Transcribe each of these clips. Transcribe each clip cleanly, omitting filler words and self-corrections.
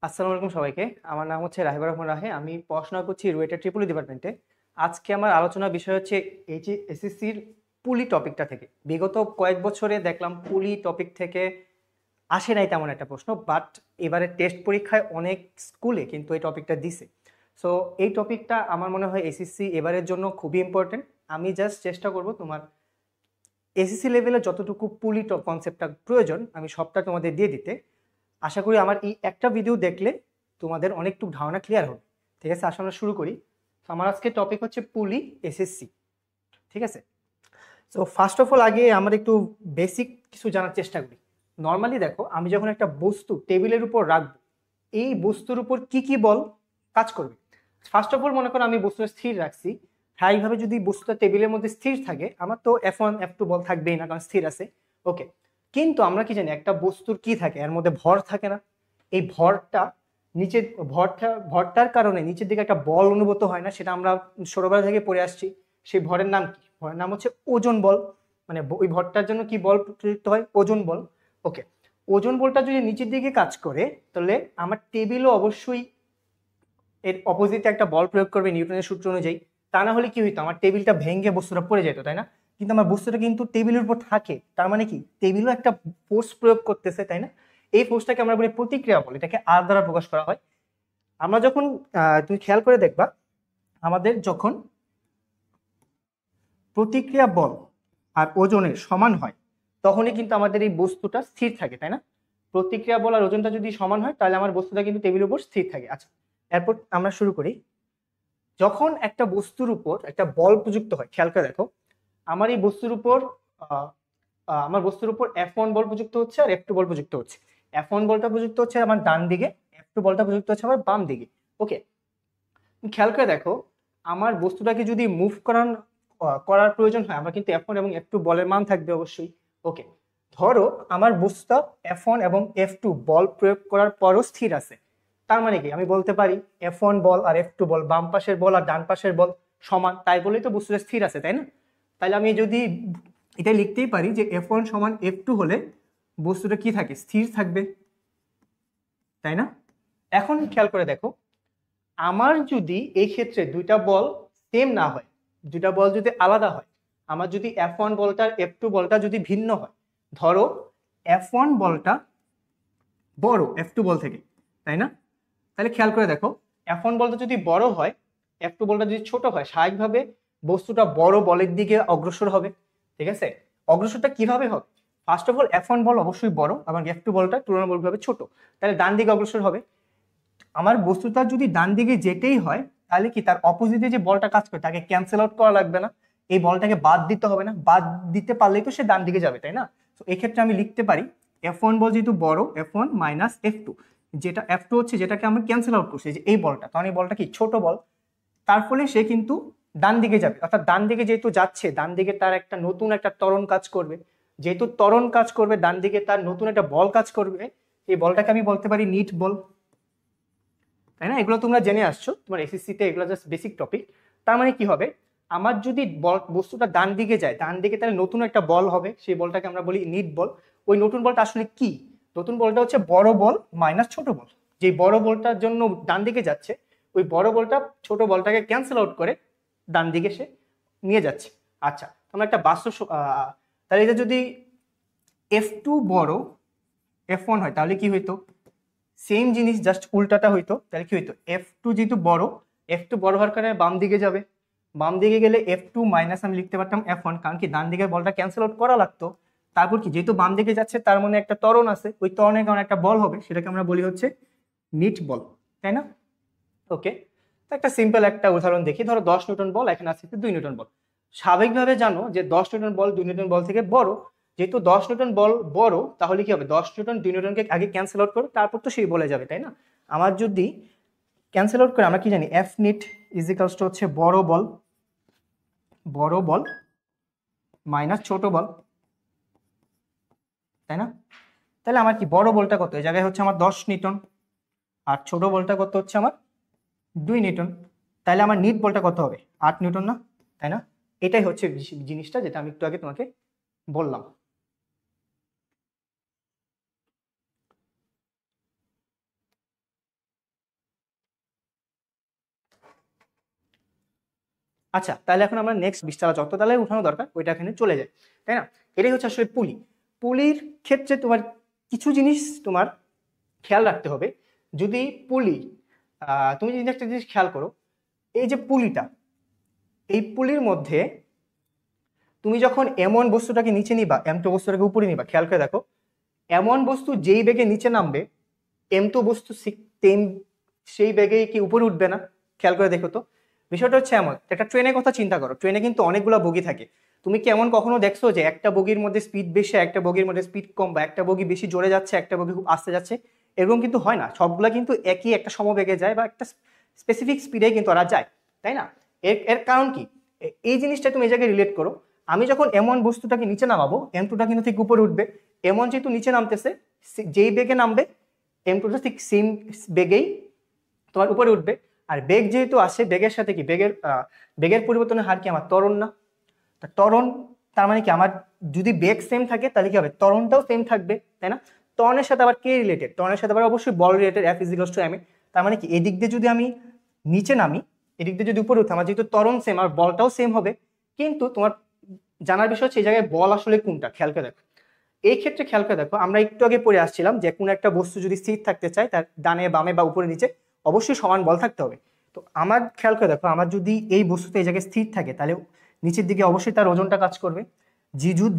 আসসালামু আলাইকুম সবাইকে। আমার নাম হচ্ছে রাহিবুর রহমান রাহে। আমি পড়াশোনা করছি রুয়েটে ট্রিপলি ডিপার্টমেন্টে। আজকে আমার আলোচনার বিষয় হচ্ছে এই যে এসএসসির পুলি টপিকটা থেকে। বিগত কয়েক বছরে দেখলাম পুলি টপিক থেকে আসে নাই তেমন একটা প্রশ্ন, বাট এবারে টেস্ট পরীক্ষায় অনেক স্কুলে কিন্তু এই টপিকটা দিছে। সো এই টপিকটা আমার মনে হয় এসএসসি এবারের জন্য খুবই ইম্পর্টেন্ট। আমি জাস্ট চেষ্টা করব তোমার এসএসসি লেভেলে যতটুকু পুলি কনসেপ্টটা প্রয়োজন আমি সবটা তোমাদের দিয়ে দিতে। আশা করি আমার এই একটা ভিডিও দেখলে তোমাদের অনেকটুকু ধারণা ক্লিয়ার হবে। ঠিক আছে, আসলে আমরা শুরু করি। তো আমার আজকে টপিক হচ্ছে পুলি এসএসসি। ঠিক আছে, তো ফার্স্ট অফ অল আগে আমরা একটু বেসিক কিছু জানার চেষ্টা করি। নর্মালি দেখো, আমি যখন একটা বস্তু টেবিলের উপর রাখবো, এই বস্তুর উপর কি কি বল কাজ করবে। ফার্স্ট অফ অল মনে করো আমি বস্তুটা স্থির রাখছি। স্বাভাবিকভাবে যদি বস্তুটা টেবিলের মধ্যে স্থির থাকে আমার তো F1 F2 বল থাকবেই না, কারণ স্থির আছে। ওকে, কিন্তু আমরা কি জানি একটা বস্তুর কি থাকে, এর মধ্যে ভর থাকে না? এই ভরটা নিচের ভরটার কারণে নিচের দিকে একটা বল অনুভূত হয় না, সেটা আমরা ছোটবেলা থেকে পড়ে আসছি। সেই ভরের নাম কি? ভরের নাম হচ্ছে ওজন বল। মানে ওই ভরটার জন্য কি বল প্রযুক্ত হয়? ওজন বল। ওকে, ওজন বলটা যদি নিচের দিকে কাজ করে তাহলে আমার টেবিলও অবশ্যই এর অপোজিটে একটা বল প্রয়োগ করবে নিউটনের সূত্র অনুযায়ী। তা না হলে কি হইতো, আমার টেবিলটা ভেঙে বস্তুটা পড়ে যেত, তাই না? কিন্তু আমার বস্তুটা কিন্তু টেবিলের উপর থাকে, তার মানে কি টেবিলও একটা ফোর্স প্রয়োগ করতেছে, তাই না? এই ফোর্সটাকে আমরা বলি প্রতিক্রিয়া বল, এটাকে আর দ্বারা প্রকাশ করা হয়। আমরা যখন তুমি খেয়াল করে দেখবা, আমাদের যখন প্রতিক্রিয়া বল আর ওজনের সমান হয় তখনই কিন্তু আমাদের এই বস্তুটা স্থির থাকে, তাই না? প্রতিক্রিয়া বল আর ওজনটা যদি সমান হয় তাহলে আমার বস্তুটা কিন্তু টেবিলের উপর স্থির থাকে। আচ্ছা, এরপর আমরা শুরু করি। যখন একটা বস্তুর উপর একটা বল প্রযুক্ত হয়, খেয়াল করে দেখো, আমার এই বস্তুর উপর আহ, আমার বস্তুর উপর F1 বল প্রযুক্ত হচ্ছে আর F2 বল প্রযুক্ত হচ্ছে। F1 বলটা প্রযুক্ত হচ্ছে আমার ডান দিকে, F2 বলটা প্রযুক্ত হচ্ছে আমার বাম দিকে। ওকে, খেয়াল করে দেখো, আমার বস্তুটাকে যদি মুভ করার প্রয়োজন হয় আমার কিন্তু F1 এবং F2 বলের মান থাকবে অবশ্যই। ওকে, ধরো আমার বস্তুটা F1 এবং F2 বল প্রয়োগ করার পরও স্থির আছে। তার মানে কি আমি বলতে পারি F1 বল আর F2 বল, বাম পাশের বল আর ডান পাশের বল সমান, তাই বলেই তো বস্তুটা স্থির আছে, তাই না? তাহলে আমি যদি এটা লিখতেই পারি যে F1 সমান F2 হলে বস্তুটা কি থাকে, স্থির থাকবে, তাই না? এখন খেয়াল করে দেখো, আমার যদি এই ক্ষেত্রে দুইটা বল সেম না হয়, দুইটা বল যদি আলাদা হয়, আমার যদি F1 বলটার F2 বলটা যদি ভিন্ন হয়, ধরো F1 বলটা বড় F2 বল থেকে, তাই না? তাহলে খেয়াল করে দেখো, F1 বলটা যদি বড় হয়, F2 বলটা যদি ছোট হয়, স্বাভাবিকভাবে বস্তুটা বড় বলের দিকে অগ্রসর হবে। ঠিক আছে, অগ্রসরটা কিভাবে হবে? ফার্স্ট অফ অল F1 বল অবশ্যই বড় এবং F2 বলটা তুলনামূলকভাবে ছোট, তাহলে ডান দিকে অগ্রসর হবে। আমার বস্তুটা যদি ডান দিকে যেতেই হয় তাহলে কি তার অপোজিটে যে বলটা কাজ করে তাকে ক্যান্সেল আউট করা লাগবে না? এই বলটাকে বাদ দিতে হবে না? বাদ দিতে পারলেই তো সে ডান দিকে যাবে, তাই না? তো এক্ষেত্রে আমি লিখতে পারি F1 বল যেহেতু বড়, F1 মাইনাস F2, যেটা F2 হচ্ছে যেটাকে আমি ক্যান্সেল আউট করছি, যে এই বলটা, কারণ এই বলটা কি ছোট বল, তার ফলে সে কিন্তু ডান দিকে যাবে। অর্থাৎ ডান দিকে যেহেতু যাচ্ছে, ডান দিকে তার একটা নতুন একটা ত্বরণ কাজ করবে। যেহেতু ত্বরণ কাজ করবে, ডান দিকে তার নতুন একটা বল কাজ করবে। এই বলটাকে আমি বলতে পারি নিট বল, তাই না? এগুলো তোমরা জেনে আসছো, তোমার এসএসসি তে এগুলো জাস্ট বেসিক টপিক। তার মানে কি হবে, আমার যদি বস্তুটা ডান দিকে যায়, ডান দিকে তাহলে নতুন একটা বল হবে, সেই বলটাকে আমরা বলি নিট বল। ওই নতুন বলটা আসলে কি? নতুন বলটা হচ্ছে বড় বল মাইনাস ছোট বল। যে বড় বলটার জন্য ডান দিকে যাচ্ছে, ওই বড় বলটা ছোট বলটাকে ক্যান্সেল আউট করে ডান দিকে সে নিয়ে যাচ্ছে। আচ্ছা, আমরা একটা তাহলে এটা যদি F2 বড় F1 হয় তাহলে কি হইতো? সেম জিনিস জাস্ট উল্টাটা হইতো। তাহলে কি হইতো, F2 যেহেতু বড়, F2 বড় হওয়ার কারণে বাম দিকে যাবে। বাম দিকে গেলে F2 মাইনাস আমি লিখতে পারতাম F1, কারণ কি ডান দিকের বলটা ক্যান্সেল আউট করা লাগতো। তারপর কি, যেহেতু বাম দিকে যাচ্ছে তার মানে একটা ত্বরণ আছে, ওই ত্বরণের কারণে একটা বল হবে, সেটাকে আমরা বলি হচ্ছে নিট বল, তাই না? ওকে, তো একটা সিম্পল একটা উদাহরণ দেখি। ধরো 10 নিউটন বল, এখানে আছে 2 নিউটন বল। স্বাভাবিকভাবে জানো যে 10 নিউটন বল 2 নিউটন বল থেকে বড়। যেহেতু 10 নিউটন বল বড়, তাহলে কি হবে, 10 নিউটন 2 নিউটনকে আগে ক্যান্সেল আউট করো, তারপর তো সেই বলে যাবে, তাই না? আমার যদি ক্যান্সেল আউট করে আমরা কি জানি, এফ নিট ইজিক্যালস টু হচ্ছে বড় বল মাইনাস ছোট বল, তাই না? তাহলে আমার কি বড় বলটা কত, এই জায়গায় হচ্ছে আমার 10 নিউটন, আর ছোট বলটা কত হচ্ছে আমার 2 নিউটন। তাহলে আমার নিট বলটা কত হবে, 8 নিউটন না? তাই না? এটাই হচ্ছে জিনিসটা যেটা আমি একটু আগে তোমাকে বললাম। আচ্ছা, তাহলে এখন আমরা নেক্সট বিশতলা যত তলায় উঠানো দরকার ওইটা এখানে চলে যায়, তাই না? এটাই হচ্ছে আসলে পুলি। পুলির ক্ষেত্রে তোমার কিছু জিনিস তোমার খেয়াল রাখতে হবে। যদি পুলি তুমি যদি একটা জিনিস খেয়াল করো, এই যে পুলিটা, এই পুলির মধ্যে তুমি যখন এমন বস্তুটাকে নিচে নিবা, M2 বস্তুটাকে উপরে নিবা, খেয়াল করে দেখো এমন বস্তু যেই বেগে নিচে নামবে M2 বস্তু সেম সেই বেগেই কি উপরে উঠবে না? খেয়াল করে দেখো তো। বিষয়টা হচ্ছে এমন, একটা ট্রেনের কথা চিন্তা করো, ট্রেনে কিন্তু অনেকগুলো বগি থাকে। তুমি কি এমন কখনো দেখছো যে একটা বগির মধ্যে স্পিড বেশি, একটা বগির মধ্যে স্পিড কম, বা একটা বগি বেশি জোরে যাচ্ছে, একটা বগি খুব আস্তে যাচ্ছে? এরকম কিন্তু হয় না, সবগুলা কিন্তু একই একটা সমবেগে যায় বা একটা স্পেসিফিক স্পিডে কিন্তু ওরা যায়, তাই না? এর এর কারণ কি? এই জিনিসটা তুমি এই জায়গায় রিলেট করো। আমি যখন এমন বস্তুটাকে নিচে নামাবো M2টা কিন্তু ঠিক উপরে উঠবে। এমন যেহেতু নিচে নামতেছে, যেই বেগে নামবে M2টা ঠিক সেম বেগেই তোমার উপরে উঠবে। আর বেগ যেহেতু আসে, বেগের সাথে কি বেগের পরিবর্তনের হার কি আমার ত্বরণ না? তা ত্বরণ তার মানে কি আমার যদি বেগ সেম থাকে তাহলে কি হবে, ত্বরণটাও সেম থাকবে, তাই না? ত্বরণের সাথে আবার কে রিলেটেড? ত্বরণের সাথে আবার অবশ্যই বল রিলেটেড, F = ma। তার মানে কি এদিক দিয়ে যদি আমি নিচে নামি, এদিক দিয়ে যদি উপরে উঠে, আমার যেহেতু ত্বরণ সেম আর বলটাও সেম হবে। কিন্তু তোমার জানার বিষয় হচ্ছে এই জায়গায় বল আসলে কোনটা, খেয়াল করে দেখো। এই ক্ষেত্রে খেয়াল করে দেখো, আমরা একটু আগে পড়ে আসছিলাম যে কোনো একটা বস্তু যদি স্থির থাকতে চায় তার ডানে বামে বা উপরে নিচে অবশ্যই সমান বল থাকতে হবে। তো আমার খেয়াল করে দেখো, আমার যদি এই বস্তুতে এই জায়গায় স্থির থাকে তাহলে নিচের দিকে অবশ্যই তার ওজনটা কাজ করবে।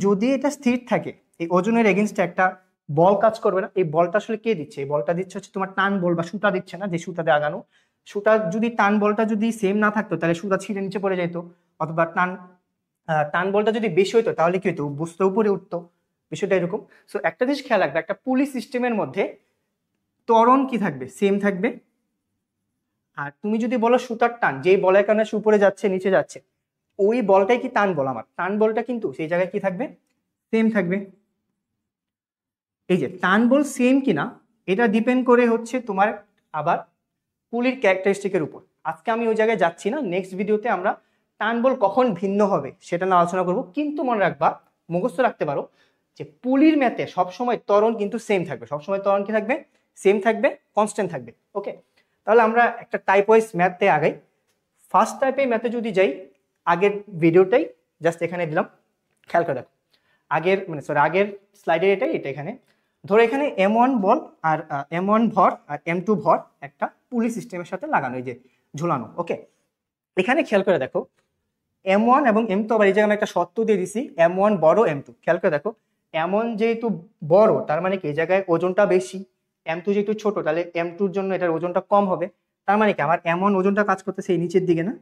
যদি এটা স্থির থাকে, এই ওজনের এগেনস্টে একটা বল কাজ করবে না? এই বলটা আসলে কে দিচ্ছে? এই বলটা দিচ্ছে হচ্ছে তোমার টান বল, বা সুতা দিচ্ছে না, যে সুতাতে আগানো সুতা। যদি টান বলটা যদি সেম না থাকতো তাহলে সুতা ছিঁড়ে নিচে পড়ে যেত, অথবা টান বলটা যদি বেশি হইতো তাহলে কি হতো, বস্তু উপরে উঠতো। বিষয়টা এরকম। সো একটা জিনিস খেয়াল রাখবে, একটা পুলি সিস্টেমের মধ্যে ত্বরণ কি থাকবে, সেম থাকবে। আর তুমি যদি বলো সুতার টান, যেই বলের কারণে সে উপরে যাচ্ছে নিচে যাচ্ছে, ওই বলটাই কি টান বল, আমার টান বলটা কিন্তু সেই জায়গায় কি থাকবে, সেম থাকবে। এই যে টান বল সেম কিনা এটা ডিপেন্ড করে হচ্ছে তোমার আবার পুলির ক্যারেক্টারিস্টিকের উপর। আজকে আমি ওই জায়গায় যাচ্ছি না, নেক্সট ভিডিওতে আমরা টান বল কখন ভিন্ন হবে সেটা নিয়ে আলোচনা করব। কিন্তু মনে রাখবা, মুখস্থ রাখতে পারো যে পুলির ম্যাথে সবসময় ত্বরণ কিন্তু সেম থাকবে, সবসময় ত্বরণ কি থাকবে, সেম থাকবে, কনস্ট্যান্ট থাকবে। ওকে, তাহলে আমরা একটা টাইপ ওয়াইজ ম্যাথে আগাই। ফার্স্ট টাইপে ম্যাথে যদি যাই, আগের ভিডিওটাই জাস্ট এখানে দিলাম, খেয়াল করে দেখো। আগের স্লাইডের এটা এখানে ধরো, এখানে M1 বল আর M1 ভর আর M2 ভর একটা পুলি সিস্টেমের সাথে লাগানো, এই যে ঝুলানো। ওকে, এখানে খেয়াল করে দেখো M1 এবং M2, আবার এই জায়গায় আমি একটা শর্ত দিয়ে দিছি, M1 বড় M2। খেয়াল করে দেখো, M1 যেহেতু বড় তার মানে কি এই জায়গায় ওজনটা বেশি, M2 যেহেতু ছোট তাহলে M2-র জন্য এটার ওজনটা কম হবে। তার মানে কি আমার M1 ওজনটা কাজ করতেছে এই নিচের দিকে না,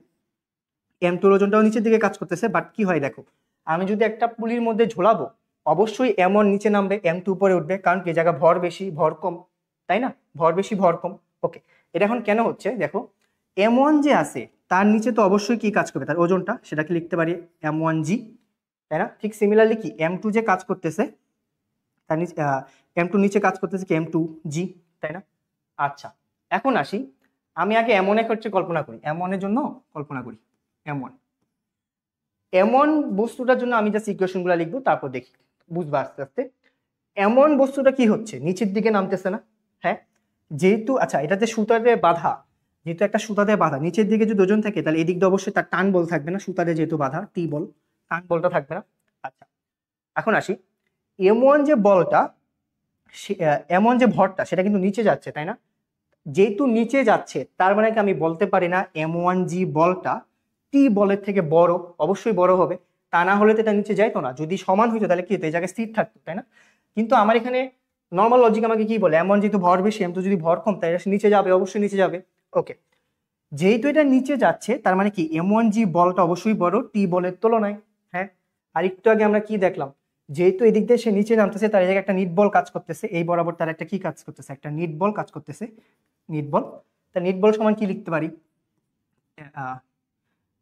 M2-র ওজনটাও নিচের দিকে কাজ করতেছে। বাট কি হয় দেখো, আমি যদি একটা পুলির মধ্যে ঝোলাবো অবশ্যই M1 নিচে নামবে, M2 উপরে উঠবে, কারণ কি জায়গা ভর বেশি ভর কম, তাই না? ভর বেশি ভর কম। ওকে, এটা এখন কেন হচ্ছে দেখো, M1 যে আছে তার নিচে তো অবশ্যই কি কাজ করবে, তার ওজনটা, সেটাকে লিখতে পারি M1g, তাই না? ঠিক সিমিলারলি কি M2 যে কাজ করতেছে তার নিচে M2 নিচে কাজ করতেছে কি M2g, তাই না? আচ্ছা, এখন আসি, আমি আগে M1 এর হচ্ছে কল্পনা করি, M1 এর জন্য কল্পনা করি M1 এমন বস্তুটার জন্য আমি জাস্ট ইকুয়েশন গুলা লিখবো, তারপর দেখি বুঝবা আস্তে আস্তে। এমন বস্তুটা কি হচ্ছে, নিচের দিকে নামতেছে না? হ্যাঁ, যেহেতু আচ্ছা এটাতে সুতাতে বাঁধা, যেহেতু একটা সুতাতে বাঁধা, নিচের দিকে যদি ওজন থাকে তাহলে এদিক দিয়ে অবশ্যই তার টান বল থাকবে না, সুতাতে যেহেতু বাঁধা টি বল, টান বলটা থাকবে না। আচ্ছা, এখন আসি, M1 যে বলটা, M1 যে ভরটা সেটা কিন্তু নিচে যাচ্ছে, তাই না? যেহেতু নিচে যাচ্ছে তার মানে কি আমি বলতে পারি না M1g বলটা টি বলের থেকে বড়? অবশ্যই বড় হবে, তা না হলে তো এটা নিচে যাইতো না। যদি সমান হইতো তাহলে কি হতো, এই জায়গায় স্থির থাকতো, তাই না? কিন্তু আমার এখানে নর্মাল লজিক আমাকে কি বলে, M1 যেহেতু ভর বেশি, M2 যদি ভর কম, তাই এটা নিচে যাবে, অবশ্যই নিচে যাবে। ওকে, যেহেতু এটা নিচে যাচ্ছে তার মানে কি M1g বলটা অবশ্যই বড় টি বলের তুলনায়। হ্যাঁ, আর একটু আগে আমরা কি দেখলাম, যেহেতু এদিক দিয়ে সে নিচে নামতেছে তার এই জায়গায় একটা নিট বল কাজ করতেছে, এই বরাবর তার একটা কি কাজ করতেছে, একটা নিট বল কাজ করতেছে, নিট বল। তা নিট বল সমান কি লিখতে পারি,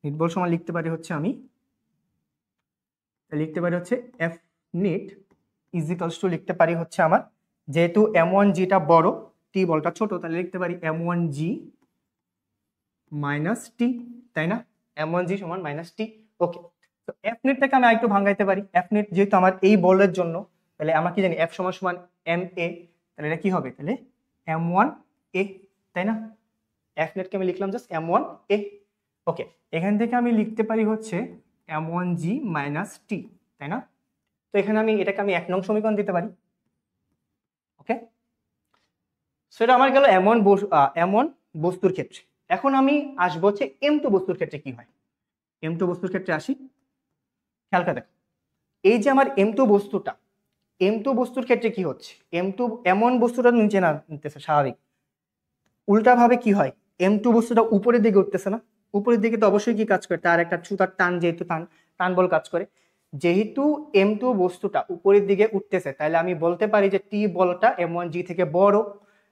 নিট বল সমান লিখতে পারি হচ্ছে আমি লিখতে পারি হচ্ছে F নিট ইজিক্যালস টু লিখতে পারি হচ্ছে আমার, যেহেতু M1gটা বড় টি বলটা ছোট, তাহলে লিখতে পারি M1g মাইনাস টি, তাই না? M1g সমান মাইনাস টি। ওকে, তো F নেটটাকে আমি আরেকটু ভাঙাইতে পারি। F নেট যেহেতু আমার এই বলের জন্য, তাহলে আমরা কি জানি F সমান সমান MA, তাহলে এটা কি হবে, তাহলে M1a, তাই না? F নেটকে আমি লিখলাম জাস্ট M1a। ওকে, এখান থেকে আমি লিখতে পারি হচ্ছে m1g মাইনাস টি, তাই না? তো এখানে আমি এটাকে আমি 1 নং সমীকরণ দিতে পারি। ওকে, সেটা আমার গেল এমন বস্তুর ক্ষেত্রে। এখন আমি আসবো হচ্ছে M2 বস্তুর ক্ষেত্রে কি হয়। M2 বস্তুর ক্ষেত্রে আসি, খেয়াল করে দেখো, এই যে আমার M2 বস্তুটা, M2 বস্তুর ক্ষেত্রে কি হচ্ছে, M2 এমন বস্তুটা নিচে নামতেছে স্বাভাবিক, উল্টাভাবে কি হয়, M2 বস্তুটা উপরের দিকে উঠতেছে না? উপরের দিকে তো অবশ্যই কি কাজ করে, তার একটা সুতার টান, যেহেতু টান বল কাজ করে, যেহেতু M2 বস্তুটা উপরের দিকে উঠতেছে, তাহলে আমি বলতে পারি যে টি বলটা M1g থেকে বড়।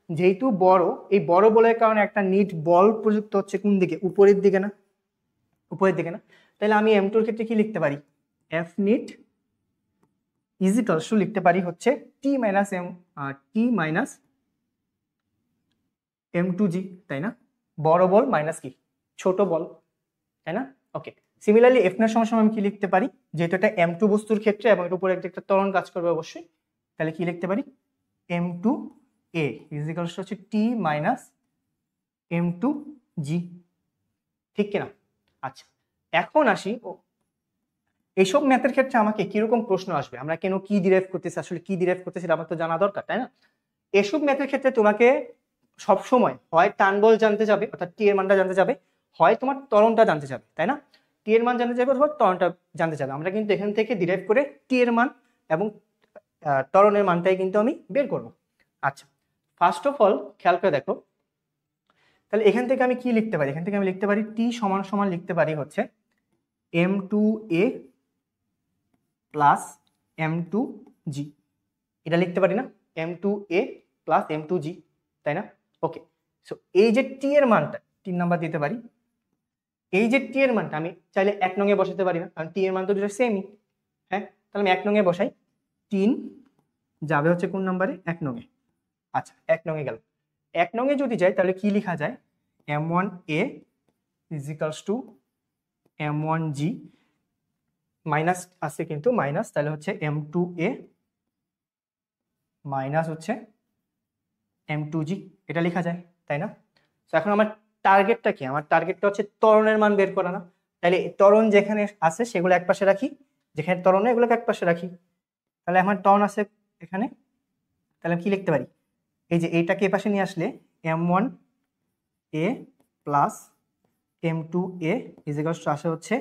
যেহেতু বড়, এই বড় বলের কারণে একটা নিট বল প্রযুক্ত হচ্ছে কোন দিকে, উপরের দিকে না? উপরের দিকে না? তাহলে আমি M2 এর ক্ষেত্রে কি লিখতে পারি, F নিট ইজিক্যালস টু লিখতে পারি হচ্ছে টি মাইনাস M2g, তাই না? বড় বল মাইনাস কি ছোট বল, তাই না? ওকে, সিমিলারলি এফ এর সময় আমি কি লিখতে পারি, যেহেতু এটা M2 বস্তুর ক্ষেত্রে এবং এর উপরে একটা ত্বরণ কাজ করবে অবশ্যই, তাহলে কি লিখতে পারি, M2a ইজিক্যালস হচ্ছে টি মাইনাস M2g, ঠিক কিনা? আচ্ছা, এখন আসি, এইসব ম্যাথের ক্ষেত্রে আমাকে কিরকম প্রশ্ন আসবে, আমরা কেন কি ডিরাইভ করতেছি, আসলে কি ডিরাইভ করতেছি আমার তো জানা দরকার, তাই না? এসব ম্যাথের ক্ষেত্রে তোমাকে সবসময় হয় টান বল জানতে যাবে, অর্থাৎ টি এর মানটা জানতে যাবে, হয় তোমার ত্বরণটা জানতে যাবে, তাই না? টি এর মান জানতে যাবে অথবা ত্বরণটা জানতে যাবে। আমরা কিন্তু এখান থেকে ডিরাইভ করে টি এর মান এবং ত্বরণের মানটাই কিন্তু আমি বের করব। আচ্ছা, ফার্স্ট অফ অল খেয়াল করে দেখো, তাহলে এখান থেকে আমি কি লিখতে পারি, এখান থেকে আমি লিখতে পারি টি সমান সমান লিখতে পারি হচ্ছে M2a প্লাস M2g, এটা লিখতে পারি না, M2a প্লাস M2g, তাই না? ওকে, সো এই যে টি এর মানটা 3 নাম্বার দিতে পারি, এই যে টি এর মানটা আমি চাইলে 1 নং এ বসাতে পারি না, কারণ টি এর মান তো দুটো সেমই। হ্যাঁ, তাহলে আমি 1 নং এ বসাই, 3 যাবে হচ্ছে কোন নাম্বারে, 1 নং এ। আচ্ছা, 1 নং এ গেল। 1 নং এ যদি যাই তাহলে কি লেখা যায়, M1a ইজিক্যালস টু M1g মাইনাস আছে কিন্তু মাইনাস, তাহলে হচ্ছে M2a মাইনাস হচ্ছে M2g, এটা লেখা যায়, তাই না? তো এখন আমার টার্গেটটা কি, আমার টার্গেটটা হচ্ছে ত্বরণের মান বের করা না? তাহলে ত্বরণ যেখানে আছে সেগুলো এক পাশে রাখি, যেখানে ত্বরণ নেই এগুলোকে এক পাশে রাখি। তাহলে আমার ত্বরণ আছে এখানে, তাহলে কি লিখতে পারি, এই যে এইটাকে এ পাশে নিয়ে আসলে M1a plus M2a equals two আসে হচ্ছে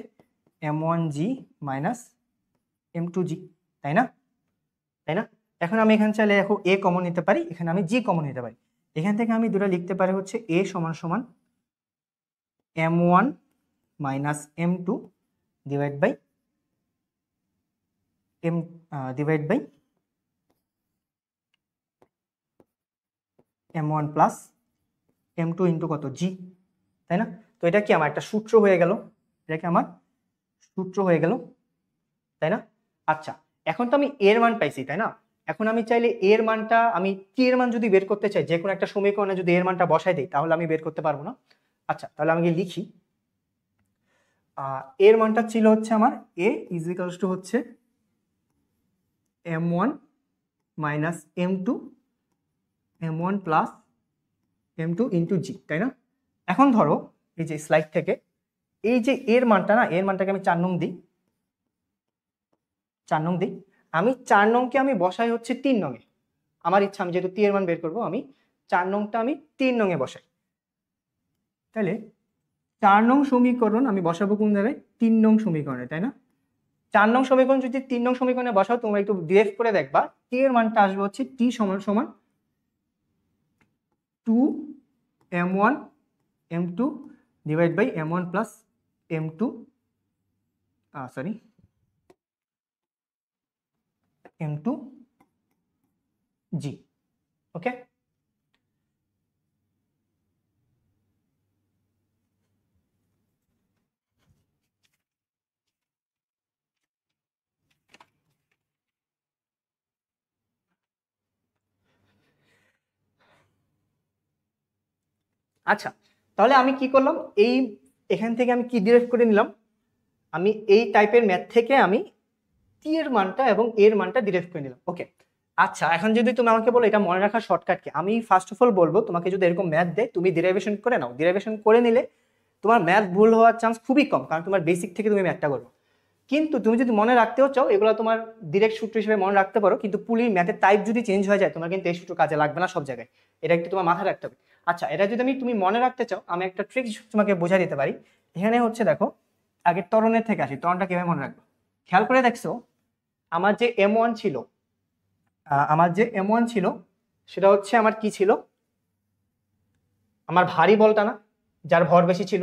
M1g মাইনাস M2g, তাই না? তাই না? এখন আমি এখানে চাইলে এখন a কমন নিতে পারি, এখানে আমি g কমন নিতে পারি। এখান থেকে আমি দুটো লিখতে পারি হচ্ছে a সমান সমান M1 minus M2 divide by M1 plus M2 into কত, g, তাই না? তো এটা কি আমার একটা সূত্র হয়ে গেল, এটা কি আমার সূত্র হয়ে গেল, তাই না? আচ্ছা, এখন তো আমি এর মান পাইছি, তাই না? এখন আমি চাইলে এর মানটা, আমি কি এর মান যদি বের করতে চাই, যে কোনো একটা সমীকরণে যদি এর মানটা বসাই দিই তাহলে আমি বের করতে পারবো না। আচ্ছা, তাহলে আমি লিখি, এর মানটা ছিল হচ্ছে আমার a ইজিক্যালস টু হচ্ছে M1 minus M1 plus M2 into g, তাই না? এখন ধরো এই যে স্লাইড থেকে এই যে এর মানটা না, এর মানটাকে আমি 4 নং দিই, 4 নং দিই, আমি 4 নংকে আমি বসাই হচ্ছে 3 নং এ। আমার ইচ্ছা, আমি যেহেতু টি এর মান বের করবো, আমি 4 নংটা আমি 3 নং এ বসাই। তাহলে 4 নং সমীকরণ আমি বসাবো কোন জায়গায়, 3 নং সমীকরণে, তাই না? 4 নং সমীকরণ যদি 3 নং সমীকরণে বসাও, তোমরা একটু ডিরেক্ট করে দেখবা টি এর মানটা আসবে হচ্ছে টি সমান সমান 2M1 M2 divide by M1 plus M2 M2g, ওকে? আচ্ছা, তাহলে আমি কি করলাম, এখান থেকে আমি কি ডিরাইভ করে নিলাম, আমি এই টাইপের ম্যাথ থেকে আমি টি এর মানটা এবং এর মানটা ডিরাইভ করে নিলাম। ওকে, আচ্ছা, এখন যদি তুমি আমাকে বলো এটা মনে রাখার শর্টকাট কি, আমি ফার্স্ট অফ অল বলবো তোমাকে যদি এরকম ম্যাথ দেয় তুমি ডেরিভেশন করে নাও, ডেরিভেশন করে নিলে তোমার ম্যাথ ভুল হওয়ার চান্স খুবই কম, কারণ তোমার বেসিক থেকে তুমি ম্যাথটা করবো। কিন্তু তুমি যদি মনে রাখতেও চাও, এগুলো তোমার ডিরেক্ট সূত্র হিসেবে মনে রাখতে পারো, কিন্তু পুলির ম্যাথের টাইপ যদি চেঞ্জ হয়ে যায় তোমার কিন্তু এই সূত্র কাজে লাগবে না সব জায়গায়, এটা একটু তোমার মাথায় রাখতে হবে। আচ্ছা, এটা যদি তুমি মনে রাখতে চাও, আমি একটা ট্রিক তোমাকে বোঝাই দিতে পারি। এখানে হচ্ছে দেখো, আগে ত্বরণের থেকে আসি, ত্বরণটা কিভাবে মনে রাখবো। খেয়াল করে দেখছো, আমার যে M1 ছিল, সেটা হচ্ছে আমার কি ছিল, আমার ভারী বলটা না, যার ভর বেশি ছিল।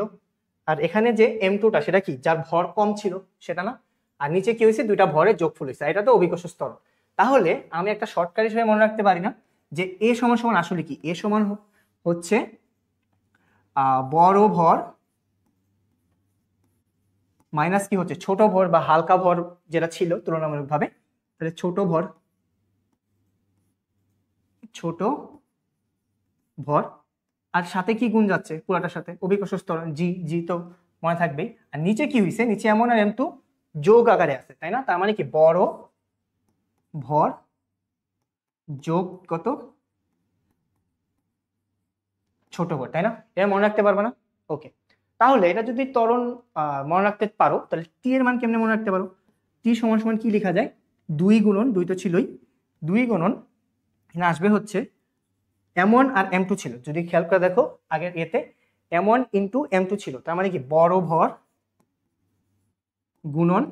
আর এখানে যে M2টা সেটা কি, যার ভর কম ছিল, সেটা না। আর নিচে কি হয়েছে, দুইটা ভরের যোগফল হয়েছে, এটা তো অভিকর্ষ স্তর। তাহলে আমি একটা শর্টকাট হিসেবে মনে রাখতে পারি না যে এ সমান সমান আসলে কি, এ সমান হচ্ছে বড় ভর মাইনাস কি হচ্ছে ছোট ভর বা হালকা ভর যেটা ছিল তুলনামূলকভাবে, তাহলে ছোট ভর আর সাথে কি গুণ যাচ্ছে পুরাটার সাথে, অভিকর্ষ স্তর জি, জি তো মনে থাকবেই। আর নিচে কি হয়েছে, নিচে এমন আর M2 যোগ আকারে আছে, তাই না? তার মানে কি বড় ভর যোগ কত, ছোট ভর, তাই না? এটা মনে রাখতে পারবে না? ওকে, তাহলে এটা যদি ত্বরণ মনে রাখতে পারো, তাহলে টি এর মান কেমনে মনে রাখতে পারো? টি সমান সমান কি লেখা যায়, 2 গুণন 2 তো ছিলই, 2 গুণন এখানে আসবে হচ্ছে M1 আর M2 ছিল, যদি খেয়াল করে দেখো আগের এতে M1 ইন্টু M2 ছিল, তার মানে কি বড় ভর গুণন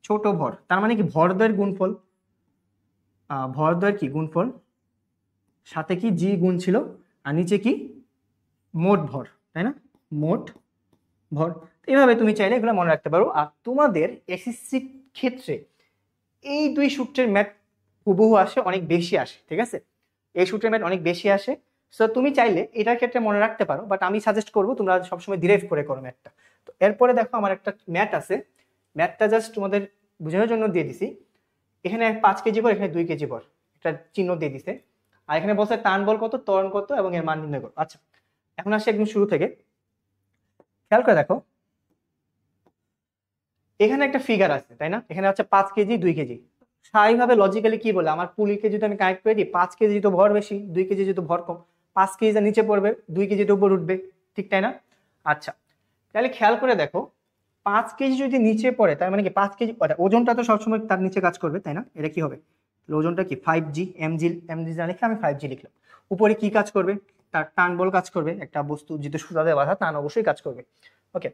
ছোট ভর, তার মানে কি ভরদ্বয়ের গুণফল, ভরদ্বয়ের কি গুণফল, সাথে কি জি গুণ ছিল, আর নিচে কি মোট ভর, তাই না? মোট ভর। এইভাবে তুমি চাইলে এগুলো মনে রাখতে পারো। আর তোমাদের এসএসসি ক্ষেত্রে এই দুই সূত্রের ম্যাথ হুবহু আসে, অনেক বেশি আসে, ঠিক আছে? এই সূত্রের ম্যাথ অনেক বেশি আসে, সো তুমি চাইলে এটার ক্ষেত্রে মনে রাখতে পারো, বাট আমি সাজেস্ট করবো তোমরা সবসময় ডিরাইভ করে করো ম্যাথটা। তো এরপরে দেখো আমার একটা ম্যাথ আছে, ম্যাথটা জাস্ট তোমাদের বোঝানোর জন্য দিয়ে দিছি। এখানে 5 কেজি ভর, এখানে 2 কেজি ভর, একটা চিহ্ন দিয়ে দিছে। আর এখানে বলছে টান বল কত, ত্বরণ কত এবং এর মান নির্ণয় করো। আচ্ছা, এখন আসছে একদম শুরু থেকে, খেয়াল করে দেখো এখানে একটা ফিগার আছে, তাই না? এখানে হচ্ছে 5 কেজি 2 কেজি। স্বাভাবিকভাবে লজিক্যালি কি বলে, আমার পুলিকে যদি আমি কানেক্ট করে দিই, 5 কেজি তো ভর বেশি, 2 কেজি তো ভর কম, 5 কেজি নিচে পড়বে, 2 কেজি তো উপর উঠবে, ঠিক তাই না? আচ্ছা, তাহলে খেয়াল করে দেখো 5 কেজি যদি নিচে পড়ে, তার মানে কি 5 কেজি ওজনটা তো সবসময় তার নিচে কাজ করবে, তাই না? এটা কি হবে, ওজনটা কি 5g, mg না লিখে আমি 5g লিখলাম। উপরে কি কাজ করবে, তার টান বল কাজ করবে, একটা বস্তু যেটা সুতাতে বাঁধা, টান অবশ্যই কাজ করবে। ওকে,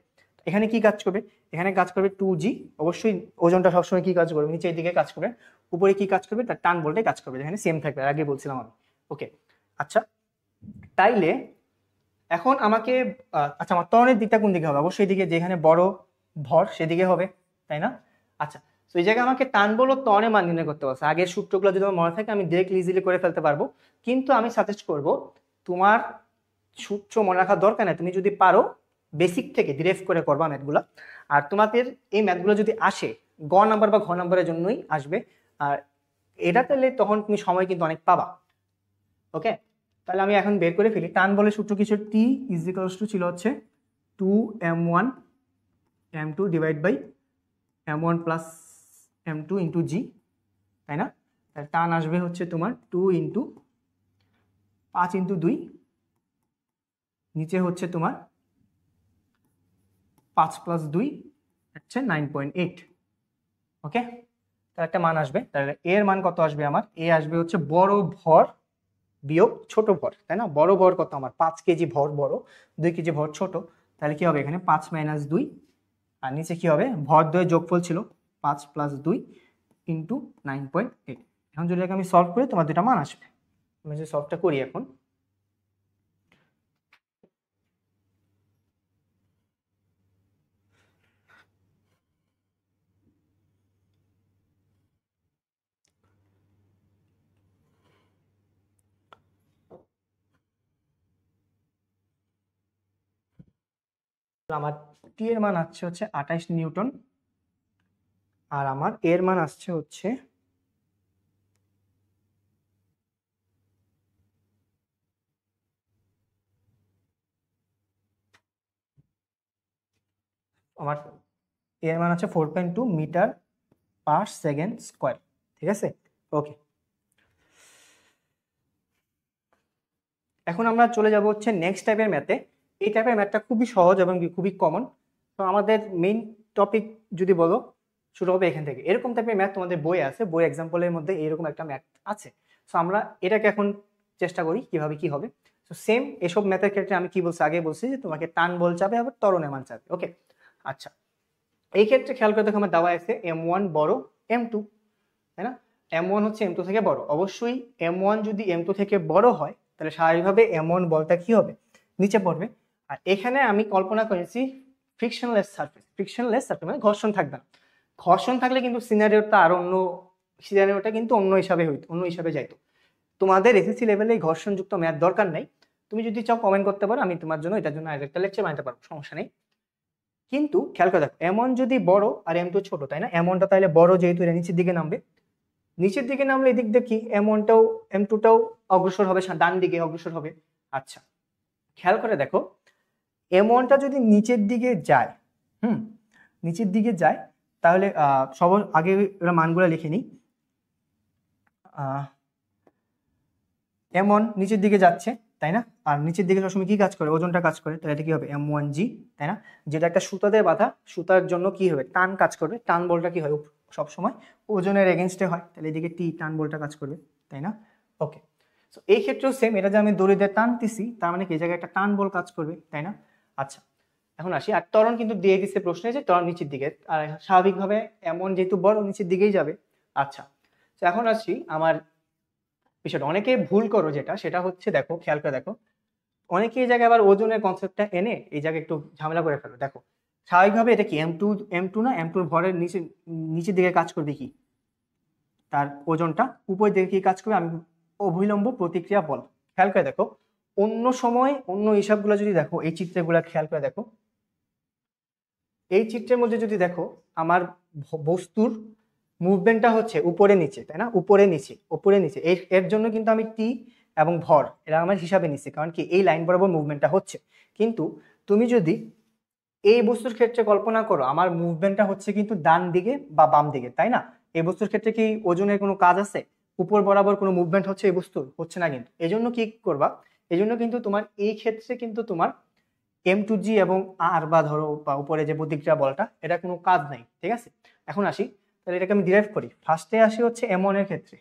এখানে কি কাজ করবে, এখানে কাজ করবে 2g, অবশ্যই ওজনটা সবসময় কি কাজ করবে, নিচের দিকে কাজ করবে। উপরে কি কাজ করবে, তার টান বলটাই কাজ করবে, এখানে সেম থাকবে, আগে বলছিলাম আমি। ওকে, আচ্ছা তাইলে এখন আমাকে আচ্ছা আমার ত্বরণের দিকটা কোন দিকে হবে, অবশ্যই দিকে যেখানে বড় ভর সেদিকে হবে, তাই না? আচ্ছা, তো এই জায়গায় আমাকে টান বল ও ত্বরণের মান নির্ণয় করতে পারছে, আগের সূত্রগুলো যদি আমার মনে থাকে আমি ডিরেক্টলি ইজিলি করে ফেলতে পারবো। কিন্তু আমি সাজেস্ট করব তোমার সূত্র মনে রাখার দরকার নেই, তুমি যদি পারো বেসিক থেকে ডিরাইভ করে করবা ম্যাথগুলো। আর তোমাদের এই ম্যাথগুলো যদি আসে গ নাম্বার বা ঘ নাম্বারের জন্যই আসবে, আর এটা তাহলে তখন তুমি সময় কিন্তু অনেক পাবা। ওকে, তাহলে আমি এখন বের করে ফেলি। টান বলের সূত্র কিছু, টি ইজ ইকুয়ালস টু ছিল হচ্ছে 2m1 m2 divide by m1 plus m2 into g, তাই না? তাহলে টান আসবে হচ্ছে তোমার 2 ইন্টু 5 ইন্টু 2, নিচে হচ্ছে তোমার 5 প্লাস 2 হচ্ছে 9.8। ওকে, তাহলে একটা মান আসবে, তাহলে এর মান কত আসবে, আমার এ আসবে হচ্ছে বড় ভর বিয়োগ ছোট ভর, তাই না? বড় ভর কত আমার 5 কেজি ভর বড়, 2 কেজি ভর ছোট, তাহলে কি হবে এখানে 5 মাইনাস 2, আর নিচে কি হবে ভর দ্বয়ের যোগফল ছিল 5 প্লাস 2 ইন্টু 9.8। এখন যদি আমি সলভ করি তোমার দুটা মান আসবে, আমি যদি সলভটা করি এখন, আমার টি এর মান আসছে হচ্ছে 28 নিউটন, আর আমার এর মান আসছে হচ্ছে আমার এর মান আছে 4.2 মিটার পার সেকেন্ড স্কোয়ার, ঠিক আছে? ওকে, এখন আমরা চলে যাব হচ্ছে নেক্সট টাইপের ম্যাথে। এই টাইপের ম্যাথটা খুবই সহজ এবং খুবই কমন। তো আমাদের মেইন টপিক যদি বলো শুরু হবে এখান থেকে। এরকম টাইপের ম্যাথ তোমাদের বই আছে, বই এক্সাম্পলের মধ্যে এরকম একটা ম্যাথ আছে। সো আমরা এটাকে এখন চেষ্টা করি কিভাবে কি হবে। তো সেম এসব ম্যাথের ক্ষেত্রে আমি কি বলছি, আগে বলছি যে তোমাকে টান বল চাবে আবার ত্বরণের মান চাবে। ওকে, আচ্ছা এই ক্ষেত্রে খেয়াল করে দেখো আমার দেওয়া আছে M1 বড় M2, তাই না? M1 হচ্ছে M2 থেকে বড়, অবশ্যই M1 যদি M2 থেকে বড় হয় তাহলে স্বাভাবিকভাবে M1 বলটা কি হবে, নিচে পড়বে। আর এখানে আমি কল্পনা করেছি ফ্রিকশনলেস সারফেস, ফ্রিকশনলেস সারফেস মানে ঘর্ষণ থাকবে না। ঘর্ষণ থাকলে কিন্তু সিনারিওটা আর অন্য, সিনারিওটা কিন্তু অন্য হিসাবে হইতো, অন্য হিসাবে যাইতো। তোমাদের এসএসসি লেভেলে ঘর্ষণযুক্ত ম্যাথ দরকার নাই, তুমি যদি চাও কমেন্ট করতে পারো, আমি তোমার জন্য এটার জন্য আরেকটা লেকচার বানাতে পারবো, সমস্যা নেই। কিন্তু খেয়াল করে দেখো M1 যদি বড় আর M2 ছোট, তাই না? M1টা তাহলে বড় যেহেতু এটা নিচের দিকে নামবে, নিচের দিকে নামলে এদিক দিয়ে কি M1টাও M2টাও অগ্রসর হবে, ডান দিকে অগ্রসর হবে। আচ্ছা খেয়াল করে দেখো M1টা যদি নিচের দিকে যায়, নিচের দিকে যায়, তাহলে সবার আগে এরা মানগুলো লিখে নিই। M1 নিচের দিকে যাচ্ছে, তাই না? আর নিচের দিকে সবসময় কি কাজ করে, ওজনটা কাজ করে, তাহলে এটা কি হবে M1G, তাই না? যেটা একটা সুতা দিয়ে বাঁধা, সুতার জন্য কি হবে, টান কাজ করবে, টান বলটা কি হয় সবসময় ওজনের এগেনস্টে হয়, তাহলে এদিকে টি টান বলটা কাজ করবে, তাই না? ওকে, সো এই ক্ষেত্রেও সেম, এটা যে আমি দড়ি দিয়ে টানতেছি তার মানে কি এই জায়গায় একটা টান বল কাজ করবে, তাই না? আচ্ছা এখন আসি, আর ত্বরণ কিন্তু দিয়ে দিচ্ছে প্রশ্নে যে ত্বরণ নিচের দিকে, আর স্বাভাবিকভাবে এমন যেহেতু বড় নিচের দিকেই যাবে। আচ্ছা তো এখন আসি আমার বিষয়টা, অনেকে ভুল করো যেটা, সেটা হচ্ছে দেখো খেয়াল করে দেখো, অনেকে এই জায়গায় আবার ওজনের কনসেপ্টটা এনে এই জায়গায় একটু ঝামেলা করে ফেলো। দেখো স্বাভাবিকভাবে এটা কি M2 না, M2 ভরের নিচের দিকে কাজ করবে কি, তার ওজনটা উপরের দিকে কি কাজ করবে, আমি অভিলম্ব প্রতিক্রিয়া বল। খেয়াল করে দেখো অন্য সময় অন্য হিসাবগুলো যদি দেখো, এই চিত্রগুলো খেয়াল করে দেখো, এই চিত্রের মধ্যে যদি দেখো আমার বস্তুর মুভমেন্টটা হচ্ছে উপরে নিচে, তাই না? উপরে নিচে উপরে নিচে, এর জন্য কিন্তু আমি টি এবং ভর এরা আমার হিসাবে নিচ্ছি, কারণ কি এই লাইন বরাবর মুভমেন্টটা হচ্ছে। কিন্তু তুমি যদি এই বস্তুর ক্ষেত্রে কল্পনা করো আমার মুভমেন্টটা হচ্ছে কিন্তু ডান দিকে বা বাম দিকে, তাই না? এই বস্তুর ক্ষেত্রে কি ওজনের কোনো কাজ আছে, উপর বরাবর কোনো মুভমেন্ট হচ্ছে এই বস্তুর, হচ্ছে না। কিন্তু এই জন্য কি করবা, এই জন্য কিন্তু তোমার এই ক্ষেত্রে কিন্তু তোমার M2G এবং আর বা ধরো বা উপরে যে প্রতিক্রিয়া বলটা, এটা কোনো কাজ নাই, ঠিক আছে? এখন আসি, তাহলে এটাকে আমি ডিরাইভ করি। ফার্স্টে আসি হচ্ছে M1 এর ক্ষেত্রে,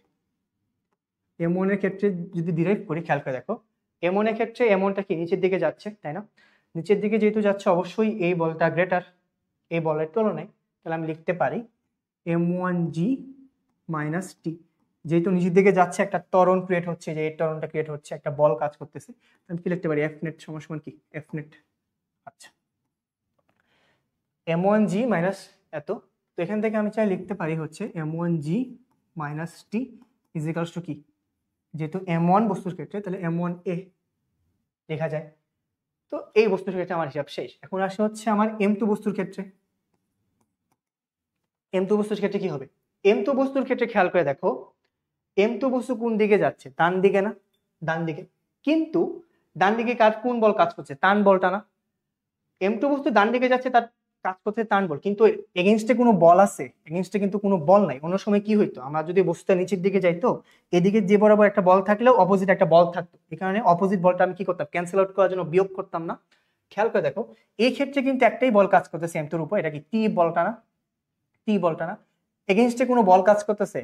M1 এর ক্ষেত্রে যদি ডিরাইভ করি, খেয়াল করে দেখো M1 এর ক্ষেত্রে M1টা কি নিচের দিকে যাচ্ছে, তাই না? নিচের দিকে যেহেতু যাচ্ছে অবশ্যই এই বলটা গ্রেটার এই বলের তুলনায়, তাহলে আমি লিখতে পারি M1G মাইনাস টি। যেহেতু নিচের দিকে যাচ্ছে একটা ত্বরণ ক্রিয়েট হচ্ছে, যে এই ত্বরণটা ক্রিয়েট হচ্ছে, একটা বল কাজ করতেছে, আমি কি লিখতে পারি F নেট সমান কি F নেট। আচ্ছা M1G মাইনাস এত, তো এখান থেকে আমি চাই লিখতে পারি হচ্ছে M1G minus T is equals two কি, যেহেতু M1 বস্তুর ক্ষেত্রে তাহলে M1A লেখা যায়। তো এই বস্তুর ক্ষেত্রে আমার হিসাব শেষ। এখন আসে হচ্ছে আমার M2 বস্তুর ক্ষেত্রে, M2 বস্তুর ক্ষেত্রে কি হবে, M2 বস্তুর ক্ষেত্রে খেয়াল করে দেখো M2 বস্তু কোন দিকে যাচ্ছে, ডান দিকে না, ডান দিকে। কিন্তু ডান দিকে কার কোন বল কাজ করছে, টান বলটা না। M2 বস্তু ডান দিকে যাচ্ছে, তার কাজ করতে টান বল, কিন্তু এগেইনস্টে কোনো বল আছে, এগেইনস্টে কিন্তু কোনো বল নাই। অন্য সময় কি হইতো, আমরা যদি বস্তুটা নিচের দিকে যাইতো, এদিকে যে বরাবর একটা বল থাকলেও অপোজিট একটা বল থাকতো, এই কারণে অপোজিট বলটা আমি কি করতাম, ক্যান্সেল আউট করার জন্য বিয়োগ করতাম না। খেয়াল করে দেখো এই ক্ষেত্রে কিন্তু একটাই বল কাজ করতেছে M2 এর উপর, এটা কি টি বলটা না, টি বলটা না। এগেইনস্টে কোনো বল কাজ করতেছে,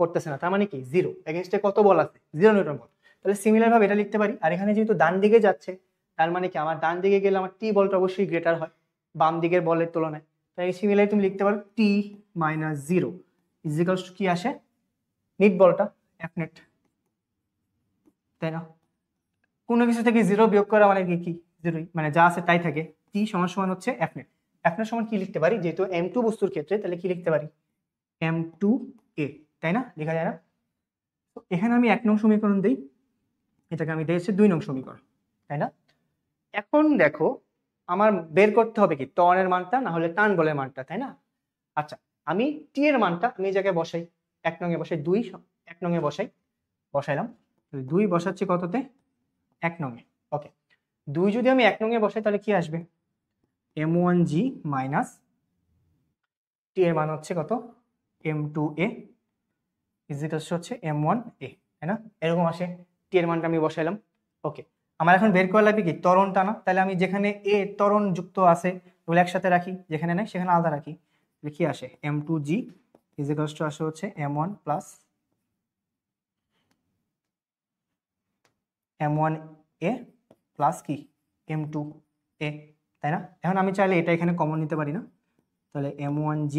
করতেছে না, তার মানে কি জিরো। এগেইনস্টে কত বল আছে, 0 নিউটন বল। তাহলে সিমিলার ভাবে এটা লিখতে পারি। আর এখানে যেহেতু ডান দিকে যাচ্ছে, তার মানে কি আমার ডান দিকে গেলে আমার টি বলটা অবশ্যই গ্রেটার হয় বাম দিকের বলের তুলনায়। তাই সিমিলার তুমি লিখতে পারো টি মাইনাস 0 ইজ ইকুয়ালস টু কি আসে, নিট বলটা F নেট, তাই না? কোনো কিছু থেকে 0 বিয়োগ করা মানে কি জিরোই, মানে যা আছে তাই থাকে। টি সমান সমান হচ্ছে F নেট। F নেট সমান কি লিখতে পারি, যেহেতু M2 বস্তুর ক্ষেত্রে তাহলে কি লিখতে পারি M2A, তাই না? লেখা যায় না? তো এখানে আমি 1 নং সমীকরণ দিই, এটাকে আমি দিয়েছি 2 নং সমীকরণ, তাই না? এখন দেখো আমার বের করতে হবে কি ত্বরণের মানটা না হলে টান বলের মানটা, তাই না? আচ্ছা আমি টি এর মানটা আমি এই জায়গায় বসাই, 1 নং এ বসাই, 2 1 নং এ বসাইলাম। 2 বসাচ্ছি কততে, 1 নং এ। ওকে, 2 যদি আমি 1 নং এ বসাই তাহলে কি আসবে, M1G মাইনাস টি এর মান হচ্ছে কত, M2A ইজ ইকুয়ালস হচ্ছে M1A, তাই না? এরকম আসে, টি এর মানটা আমি বসাইলাম। ওকে, আমার এখন বের করা লাগবে কি ত্বরণটা না, তাহলে আমি যেখানে এ ত্বরণ যুক্ত আছে ওগুলো একসাথে রাখি, যেখানে নেই সেখানে আলাদা রাখি। কি আসে m2g ইজ ইকুয়ালস টু আসে হচ্ছে m1 প্লাস m1a প্লাস কি m2a, তাই না? এখন আমি চাইলে এটা এখানে কমন নিতে পারি না, তাহলে m1g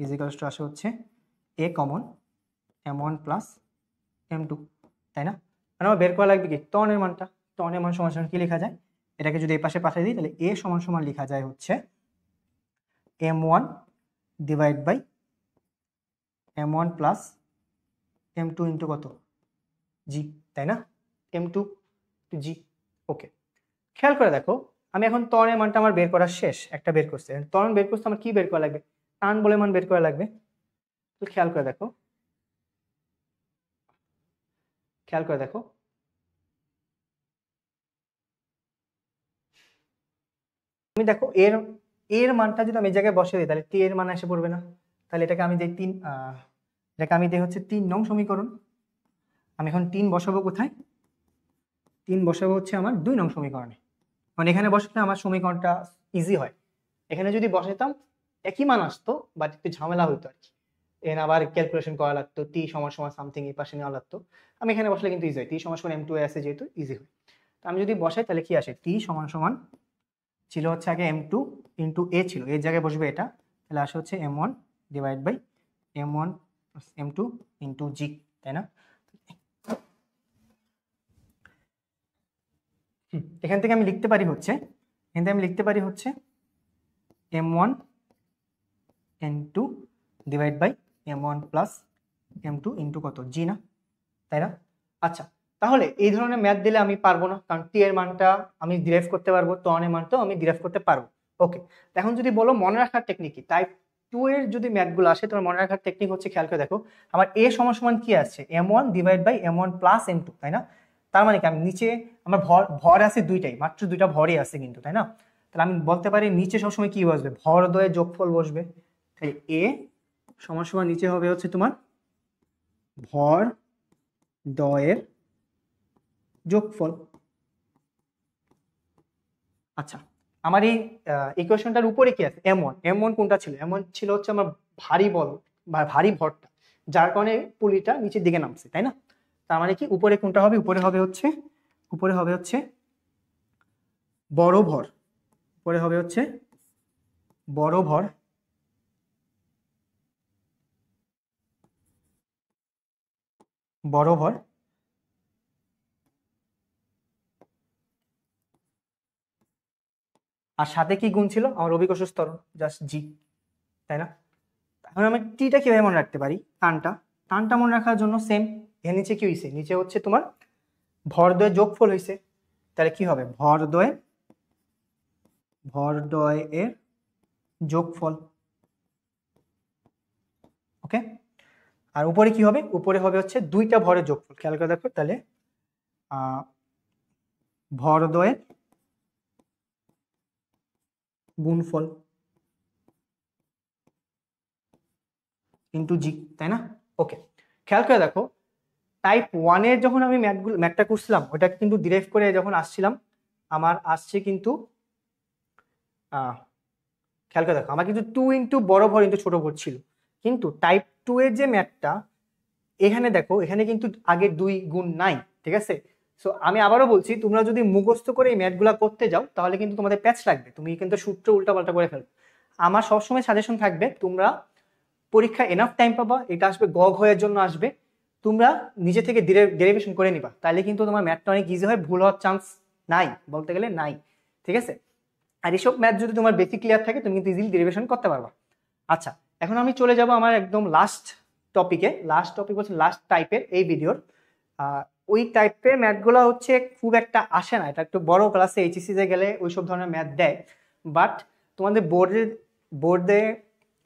ইজ ইকুয়ালস টু আসে হচ্ছে a common m1 plus m2, তাই না? মানে আমার বের করা লাগবে কি ত্বরণের মানটা। ত্বরণের মান সমান সমান কি লেখা যায়, এটাকে যদি এই পাশে পাঠিয়ে দিই তাহলে a সমান সমান লেখা যায় হচ্ছে m1 divide by m1 plus m2 into কত g, তাই না? m2 g। ওকে, খেয়াল করে দেখো আমি এখন ত্বরণের মানটা আমার বের করা শেষ, একটা বের করছে। ত্বরণ বের করতে আমার কি বের করা লাগবে, টান বলে মান বের করা লাগবে। তো খেয়াল করে দেখো, খেয়াল করে দেখো তুমি দেখো এর এর মানটা যদি আমি এই জায়গায় বসে দিই তাহলে টি এর মান এসে পড়বে না। তাহলে এটাকে আমি দিই এটাকে আমি দিই হচ্ছে 3 নং সমীকরণ। আমি এখন 3 বসাবো কোথায়, 3 বসাবো হচ্ছে আমার 2 নং সমীকরণে। মানে এখানে বসালে আমার সমীকরণটা ইজি হয়। এখানে যদি বসাতাম একই মান আসতো, বাট একটু ঝামেলা হইতো আর কি, এখানে আবার ক্যালকুলেশন করা লাগতো, টি সমান সমান সামথিং এই পাশে নেওয়া লাগতো। আমি এখানে বসলে কিন্তু ইজি হয়, টি সমান সমান m2 আসে যেহেতু ইজি হয়। তো আমি যদি বসাই তাহলে কি আসে, টি সমান সমান ছিল হচ্ছে আগে m2 ইন্টু a ছিল, এর জায়গায় বসবে এটা, তাহলে আসে হচ্ছে m1 divide by m1 m2 into g, তাই না? এখান থেকে আমি লিখতে পারি হচ্ছে m1 n2 divide by m1 plus m2 into কত g, না তাই না? আচ্ছা, তাহলে এই ধরনের ম্যাথ দিলে আমি পারবো না, কারণ টি এর মানটা আমি ডিরাইভ করতে পারবো, ত্বরণের মানটাও আমি ডিরাইভ করতে পারবো। ওকে, এখন যদি বলো মনে রাখার টেকনিক কি, টাইপ 2 এর যদি ম্যাথগুলো আসে তোমার মনে রাখার টেকনিক হচ্ছে, খেয়াল করে দেখো আমার a সমান সমান কি আছে m1 divide by m1 plus m2, তাই না? তার মানে কি আমি নিচে আমার ভর আছে দুইটাই, মাত্র দুইটা ভরই আছে কিন্তু, তাই না? তাহলে আমি বলতে পারি নিচে সবসময় কি বসবে, ভর দ্বয়ের যোগফল বসবে। তাই a সমান সমান নিচে হবে হচ্ছে তোমার ভর দ্বয়ের যোগফল। আচ্ছা, আমার এই ইকুয়েশনটার উপরে কি আছে m1, m1 কোনটা ছিল, m1 ছিল হচ্ছে আমার ভারী বল বা ভারী ভরটা, যার কারণে পুলিটা নিচের দিকে নামছে, তাই না? তার মানে কি উপরে কোনটা হবে, উপরে হবে হচ্ছে বড় ভর, উপরে হবে হচ্ছে বড় ভর, বড় ভর আর সাথে কি গুণ ছিল আমার অভিকর্ষ ত্বরণ জাস্ট জি, তাই না? এখন আমি টিটা কিভাবে মনে রাখতে পারি, টানটা মনে রাখার জন্য সেম, এর নিচে কি হয়েছে, নিচে হচ্ছে তোমার ভরদ্বয়ের যোগফল হয়েছে, তাহলে কি হবে ভরদ্বয়ের যোগফল। ওকে, আর উপরে কি হবে, উপরে হবে হচ্ছে দুইটা ভরের যোগফল। খেয়াল করে দেখো তাহলে ভরদ্বয়ের গুণফল ইন্টু জি, তাই না? ওকে, খেয়াল করে দেখো টাইপ 1 এর যখন আমি ম্যাথটা করছিলাম ওটা কিন্তু ডিরাইভ করে যখন আসছিলাম আমার আসছে কিন্তু খেয়াল করে দেখো আমার কিন্তু 2 ইন্টু বড় ভর ইন্টু ছোট ভর ছিল, কিন্তু টাইপ 2 এর যে ম্যাথটা এখানে দেখো এখানে কিন্তু আগে 2 গুণ নাই, ঠিক আছে? সো আমি আবারও বলছি, তোমরা যদি মুখস্থ করে এই ম্যাথগুলা করতে যাও তাহলে কিন্তু তোমাদের প্যাচ লাগবে, তুমি কিন্তু সূত্র উল্টাপাল্টা করে ফেলবে। আমার সবসময় সাজেশন থাকবে, তোমরা পরীক্ষা এনাফ টাইম পাবা, এটা আসবে গ ঘয়ের জন্য আসবে, তোমরা নিজে থেকে ডেরিভেশন করে নিবা, তাহলে কিন্তু তোমার ম্যাথটা অনেক ইজি হয়, ভুল হওয়ার চান্স নাই, বলতে গেলে নাই, ঠিক আছে? আর এইসব ম্যাথ যদি তোমার বেসিক ক্লিয়ার থাকে তুমি কিন্তু ইজিলি ডেরিভেশন করতে পারবা। আচ্ছা, এখন আমি চলে যাব আমার একদম লাস্ট টপিক হচ্ছে লাস্ট টাইপের এই ভিডিওর। ওই টাইপের ম্যাথগুলো হচ্ছে খুব একটা আসে না, এটা একটু বড় ক্লাসে এইচএসসিতে গেলে ওইসব ধরনের ম্যাথ দেয়, বাট তোমাদের বোর্ডে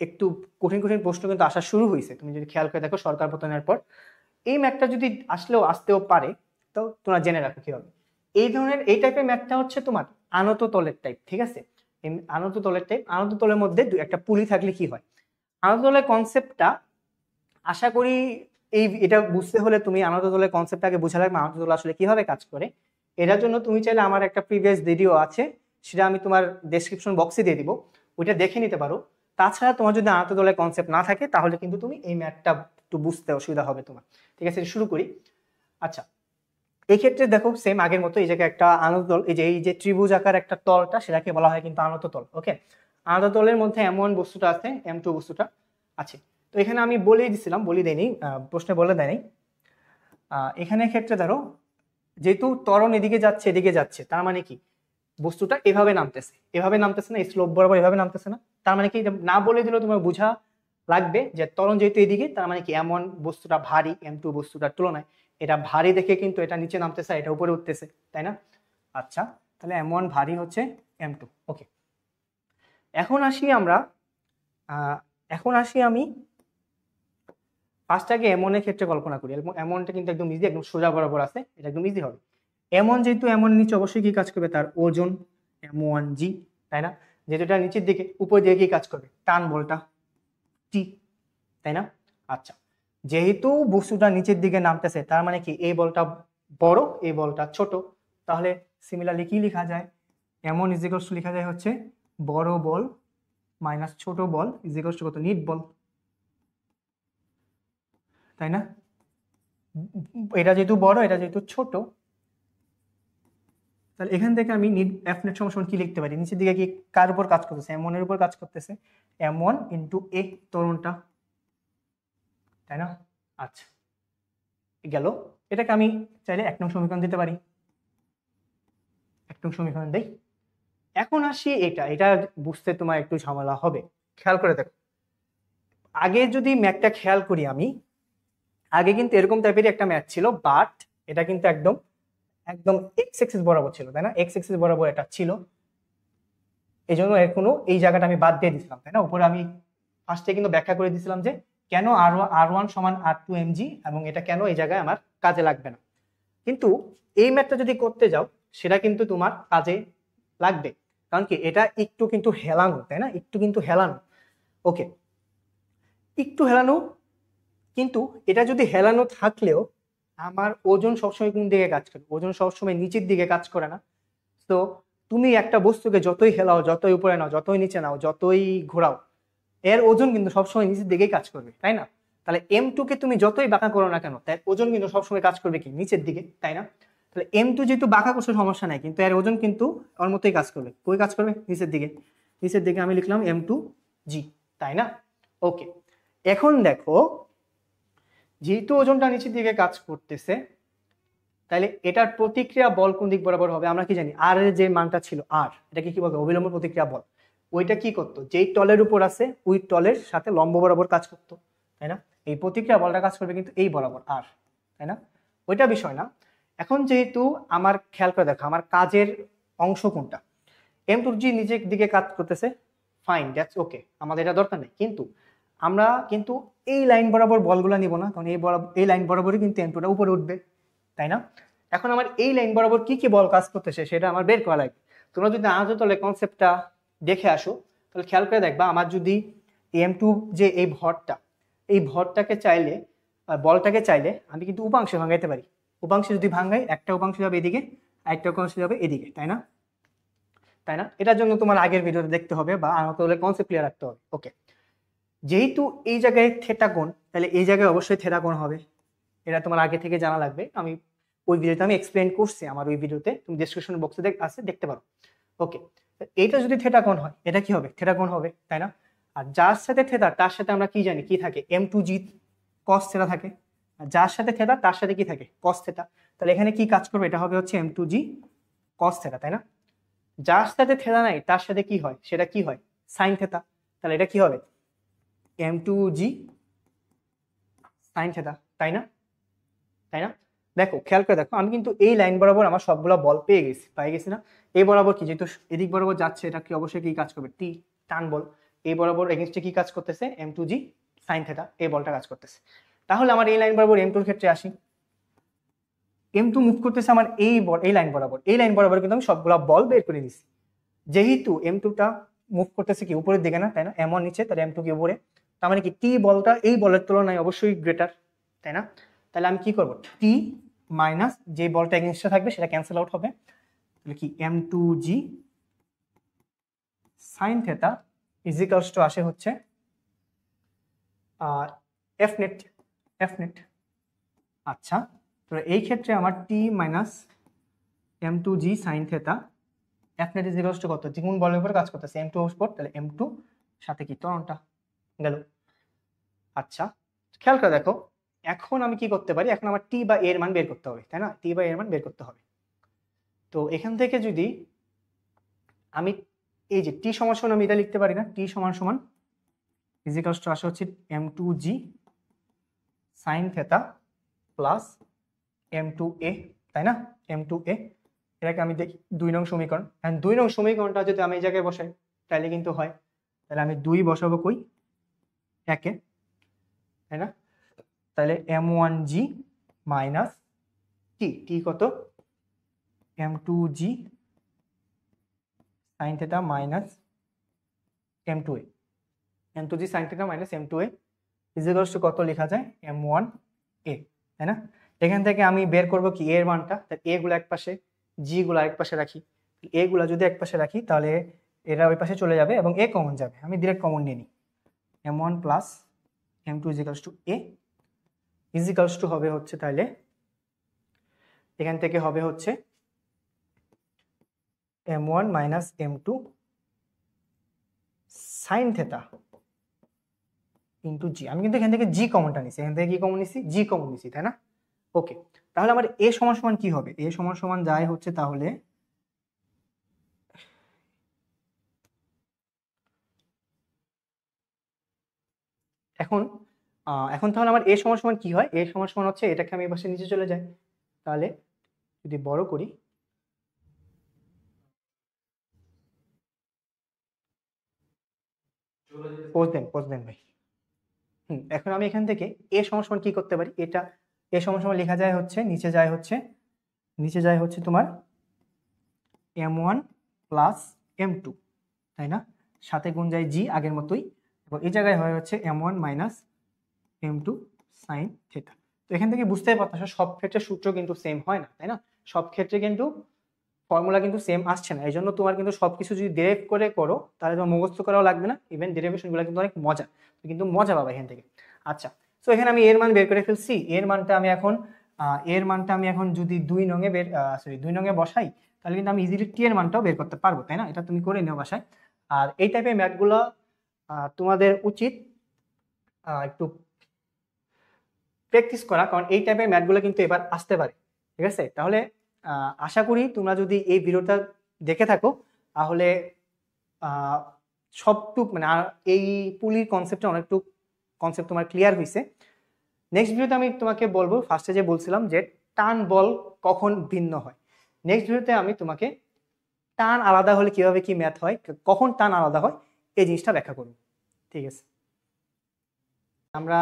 একটু কঠিন প্রশ্ন কিন্তু আসা শুরু হয়েছে, তুমি যদি খেয়াল করে দেখো সরকার পতনের পর এই ম্যাথটা যদি আসতেও পারে, তো তোমরা জেনে রাখো কি হবে। এই টাইপের ম্যাথটা হচ্ছে তোমার আনত তলের টাইপ, ঠিক আছে? আনত তলের মধ্যে একটা পুলি থাকলে কি হয়, আনত তলের কনসেপ্টটা আশা করি এটা বুঝতে হলে তুমি আনত তলের কনসেপ্টটাকে বুঝা লাগবে, আনত তল আসলে কিভাবে কাজ করে এটার জন্য তুমি চাইলে আমার একটা প্রিভিয়াস ভিডিও আছে, সেটা আমি তোমার ডেসক্রিপশন বক্সে দিয়ে দিব, ওইটা দেখে নিতে পারো। তাছাড়া তোমার যদি আনত দলের কনসেপ্ট না থাকে তাহলে কিন্তু তুমি এই ম্যাথটা একটু বুঝতে অসুবিধা হবে তোমার। ঠিক আছে, শুরু করি। আচ্ছা, এই ক্ষেত্রে দেখো সেম আগের মতো এই জায়গায় একটা আনত দল, এই যে ত্রিভুজ আকার একটা তলটা, সেটাকে বলা হয় কিন্তু আনত তল। ওকে, আনত তলের মধ্যে এমন বস্তুটা আছে, M2 বস্তুটা আছে। তো এখানে আমি বলেই দিছিলাম, বলি দেয়নি, প্রশ্নে বলে দেয়নি। এখানে ক্ষেত্রে ধরো যেহেতু ত্বরণ এদিকে যাচ্ছে এদিকে যাচ্ছে, তার মানে কি বস্তুটা এভাবে নামতেছে, এভাবে নামতেছে না, স্লোপ বরাবর এভাবে নামতেছে না। তার মানে কি, না বলে দিলেও তোমার বোঝা লাগবে যে ত্বরণ যেহেতু এদিকে, তার মানে কি এমন বস্তুটা ভারী, M2 বস্তুটার তুলনায় এটা ভারী দেখে কিন্তু এটা নিচে নামতেছে, এটা উপরে উঠতেছে, তাই না? আচ্ছা, তাহলে M1 ভারী হচ্ছে M2। ওকে, এখন আসি আমরা আমি ফার্স্ট আগে M1 এর ক্ষেত্রে কল্পনা করি। M1টা কিন্তু একদম ইজি, একদম সোজা বরাবর আছে, এটা একদম ইজি হবে। M1 যেহেতু M1 নিচে অবশ্যই কি কাজ করবে, তার ওজন M1G, তাই না? যেহেতু এটা নিচের দিকে, উপর দিকে কি কাজ করবে, টান বলটা T, তাই না? আচ্ছা, যেহেতু বস্তুটা নিচের দিকে নামতেছে, তার মানে কি এই বলটা বড়, এই বলটা ছোট, তাহলে সিমিলারলি কি লেখা যায়, M1 ইজ লেখা যায় হচ্ছে বড় বল মাইনাস ছোট বল ইজ কত, নিট বল, তাই না? এটা যেহেতু বড়, এটা যেহেতু ছোট, তাহলে এখান থেকে আমি এফ নেট সমান কি লিখতে পারি, নিচের দিকে কি কার উপর কাজ করতেছে, M1 এর উপর কাজ করতেছে, M1 ইন্টু এ ত্বরণটা, তাই না? আচ্ছা, গেল। এটাকে আমি চাইলে 1 নং সমীকরণ দিতে পারি, 1 নং সমীকরণ দেই। এখন আসি এটা বুঝতে তোমার একটু ঝামেলা হবে, খেয়াল করে দেখো। আগে যদি ম্যাথটা খেয়াল করি, আমি আগে কিন্তু এরকম টাইপেরই একটা ম্যাথ ছিল, বাট এটা কিন্তু একদম এক্স এক্সিস বরাবর ছিল, তাই না? এক্স এক্সিস বরাবর এটা ছিল, এই জন্য এর কোনো এই জায়গাটা আমি বাদ দিয়ে দিয়েছিলাম, তাই না? উপরে আমি ফার্স্টে কিন্তু ব্যাখ্যা করে দিয়েছিলাম যে কেন R1 সমান R2 mg, এবং এটা কেন এই জায়গায় আমার কাজে লাগবে না। কিন্তু এই ম্যাথটা যদি করতে যাও, সেটা কিন্তু তোমার কাজে লাগবে, কারণ কি এটা একটু কিন্তু হেলানো, তাই না? একটু কিন্তু হেলানো। ওকে, একটু হেলানো, কিন্তু এটা যদি হেলানো থাকলেও আমার ওজন সবসময় কোন দিকে কাজ করে, ওজন সবসময় নিচের দিকে কাজ করে না। তো তুমি একটা বস্তুকে যতই হেলাও, যতই উপরে নাও, যতই নিচে নাও, যতই ঘোরাও, এর ওজন কিন্তু সবসময় নিচের দিকেই কাজ করবে, তাই না? তাহলে M2 কে তুমি যতই বাঁকা করো না কেন, তার ওজন কিন্তু সবসময় কাজ করবে কি, নিচের দিকে, তাই না? তাহলে M2 যেহেতু বাঁকা করছে সমস্যা নাই, কিন্তু এর ওজন কিন্তু ওর মতোই কাজ করবে, কই কাজ করবে, নিচের দিকে। নিচের দিকে আমি লিখলাম M2G, তাই না? ওকে, এখন দেখো যেহেতু ওজনটা নিচের দিকে কাজ করতেছে, তাহলে এটার প্রতিক্রিয়া বল কোন দিক বরাবর হবে, আমরা কি জানি, আর এর যে মানটা ছিল আর, এটাকে কি বলবো, অবিলম্ব প্রতিক্রিয়া বল। ওইটা কি করতো, যেই তলের উপর আছে ওই তলের সাথে লম্ব বরাবর কাজ করতো, তাই না? এই প্রতিক্রিয়া বলটা কাজ করবে কিন্তু এই বরাবর আর, তাই না? ওইটা বিষয় না। এখন যেহেতু আমার খেয়াল করে দেখো আমার কাজের অংশ কোনটা, M2G নিচের দিকে কাজ করতেছে, ফাইন, দ্যাটস ওকে, আমাদের এটা দরকার নেই। কিন্তু আমরা কিন্তু এই লাইন বরাবর বলগুলা নিব না, কারণ এই লাইন বরাবরই কিন্তু M2টা উপরে উঠবে, তাই না? এখন আমার এই লাইন বরাবর কি কি বল কাজ করতেছে সেটা আমার বের করা লাগবে। তোমরা যদি আজও তলে কনসেপ্টটা দেখে আসো, তাহলে খেয়াল করে দেখবা আমার যদি M2 যে এই ভরটাকে চাইলে, বলটাকে চাইলে আমি কিন্তু উপাংশে ভাঙাইতে পারি। উপাংশে যদি ভাঙাই, একটা উপাংশ যাবে এদিকে, একটা উপাংশ যাবে এদিকে, তাই না? এটার জন্য তোমার আগের ভিডিওতে দেখতে হবে বা আনতলে কনসেপ্ট ক্লিয়ার রাখতে হবে। ওকে, যেহেতু এই জায়গায় থেটা কোণ, তাহলে এই জায়গায় অবশ্যই থেটা কোণ হবে, এটা তোমার আগে থেকে জানা লাগবে। আমি ওই ভিডিওতে আমি এক্সপ্লেইন করছি, আমার ওই ভিডিওতে তুমি ডেসক্রিপশন বক্সে আছে, দেখতে পারো। ওকে, এইটা যদি থেটা কোণ হয়, এটা কি হবে, থেটা কোণ হবে, তাই না? আর যার সাথে থেটা, তার সাথে আমরা কি জানি, কি থাকে, M2G cos থেটা থাকে। আর যার সাথে থেটা, তার সাথে কি থাকে, cos থেটা। তাহলে এখানে কি কাজ করবে, এটা হবে হচ্ছে M2G cos থেটা, তাই না? যার সাথে থেটা নাই, তার সাথে কি হয়, সেটা কি হয়, sin থেটা। তাহলে এটা কি হবে, M2G sin থেটা, তাই না? দেখো খেয়াল করে দেখো, আমি কিন্তু এই লাইন বরাবর আমার সবগুলো বল পেয়ে গেছি না? এই বরাবর কি, যেহেতু এদিক বরাবর যাচ্ছে, এটা কি অবশ্যই কি কাজ করবে, টি, টান বল। এই বরাবর এগেইনস্টে কি কাজ করতেছে, M2G sin থেটা, এই বলটা কাজ করতেছে। তাহলে আমার এই লাইন বরাবর M2 এর ক্ষেত্রে আসি, M2 মুভ করতেছে আমার এই লাইন বরাবর, এই লাইন বরাবর কিন্তু আমি সবগুলা বল বের করে দিছি। যেহেতু M2টা মুভ করতেছে কি উপরের দিকে না, তাই না? M1 নিচে, তাহলে M2 কি উপরে, তার মানে কি টি বলটা এই বলের তুলনায় অবশ্যই গ্রেটার, তাই না? তাহলে আমি কি করব, টি মাইনাস যে বলটা এগেনস্টে থাকবে সেটা ক্যান্সেল আউট হবে, তাহলে কি m2g সাইন থেটা ইজিক্যালস টু আসে হচ্ছে এফ নেট। আচ্ছা, তো এই ক্ষেত্রে আমার T minus m2g sine theta F net equals to কত, দ্বিগুণ বলের উপর কাজ করতেছে m2 উপর, তাহলে m2 সাথে কি ত্বরণটা গেল। আচ্ছা, খেয়াল করে দেখো, এখন আমি কি করতে পারি, এখন আমার টি বা এর মান বের করতে হবে, তাই না? টি বা এর মান বের করতে হবে। তো এখান থেকে যদি আমি এই যে টি সমান সমান আমি এটা লিখতে পারি না, টি সমান সমান ইজিক্যালস টু আসে হচ্ছে m2g sine theta plus m2a, তাই না? m2a, এটাকে আমি দেখি 2 নং সমীকরণ, এন্ড 2 নং সমীকরণটা যদি আমি এই জায়গায় বসাই তাহলে কিন্তু হয়, তাহলে আমি 2 বসাবো কই, একে, তাই না? তাহলে m1g মাইনাস টি কত, m2g sine theta minus m2a, m2g sine theta minus m2a equals to কত লেখা যায়, m1a, তাই না? এখান থেকে আমি বের করব কি এর মানটা, তাহলে এ গুলো এক পাশে, জি গুলো এক পাশে রাখি, এ গুলো যদি এক পাশে রাখি তাহলে এরা ওই পাশে চলে যাবে এবং এ কমন যাবে, আমি ডিরেক্ট কমন নিয়ে নিই, m1 plus m2 equals to a equals to হবে হচ্ছে, তাহলে এখান থেকে হবে হচ্ছে m1 minus m2 sine theta into g. আমি কিন্তু এখান থেকে জি কমনটা নিছি, এখান থেকে কি কমন নিছি, জি কমন নিছি, তাই না? ওকে, তাহলে আমার এ সমান সমান কি হবে, এ সমান সমান যায় হচ্ছে তাহলে এখন এখন তাহলে আমার এ সমান সমান কি হয়, এ সমান সমান হচ্ছে এটাকে আমি এবার নিচে চলে যাই, তাহলে যদি বড় করি, পোজ দেন ভাই। এখন আমি এখান থেকে এ সমান সমান কি করতে পারি, এটা এ সমান সমান লেখা যায় হচ্ছে নিচে যায় হচ্ছে তোমার m1 প্লাস m2, তাই না? সাথে গুণ যায় জি আগের মতোই, এবং এই জায়গায় হয় হচ্ছে m1 minus m2 sine theta. তো এখান থেকে বুঝতেই পারছো সব ক্ষেত্রে সূত্র কিন্তু সেম হয় না, তাই না? সব ক্ষেত্রে কিন্তু ফর্মুলা কিন্তু সেম আসছে না, এই জন্য তোমার কিন্তু সবকিছু যদি ডেরিভ করে করো তাহলে তোমার মুখস্থ করাও লাগবে না, ইভেন ডেরিভেশনগুলো কিন্তু অনেক মজা, কিন্তু মজা পাবা এখান থেকে। আচ্ছা, তো এখানে আমি এর মান বের করে ফেলছি, এর মানটা আমি এখন যদি 2 নঙে বসাই তাহলে কিন্তু আমি ইজিলি টি এর মানটাও বের করতে পারবো, তাই না? এটা তুমি করে নিও বাসায়। আর এই টাইপের ম্যাথগুলো তোমাদের উচিত একটু প্র্যাকটিস করা, কারণ এই টাইপের ম্যাথগুলো কিন্তু এবার আসতে পারে, ঠিক আছে? তাহলে আশা করি তোমরা যদি এই ভিডিওটা দেখে থাকো তাহলে সবটুক মানে এই পুলির কনসেপ্টটা অনেকটুক কনসেপ্ট তোমার ক্লিয়ার হয়েছে। নেক্সট ভিডিওতে আমি তোমাকে বলবো, ফার্স্টে যে বলছিলাম যে টান বল কখন ভিন্ন হয়, নেক্সট ভিডিওতে আমি তোমাকে টান আলাদা হলে কিভাবে কি ম্যাথ হয়, কখন টান আলাদা হয় এই জিনিসটা ব্যাখ্যা করব, ঠিক আছে? আমরা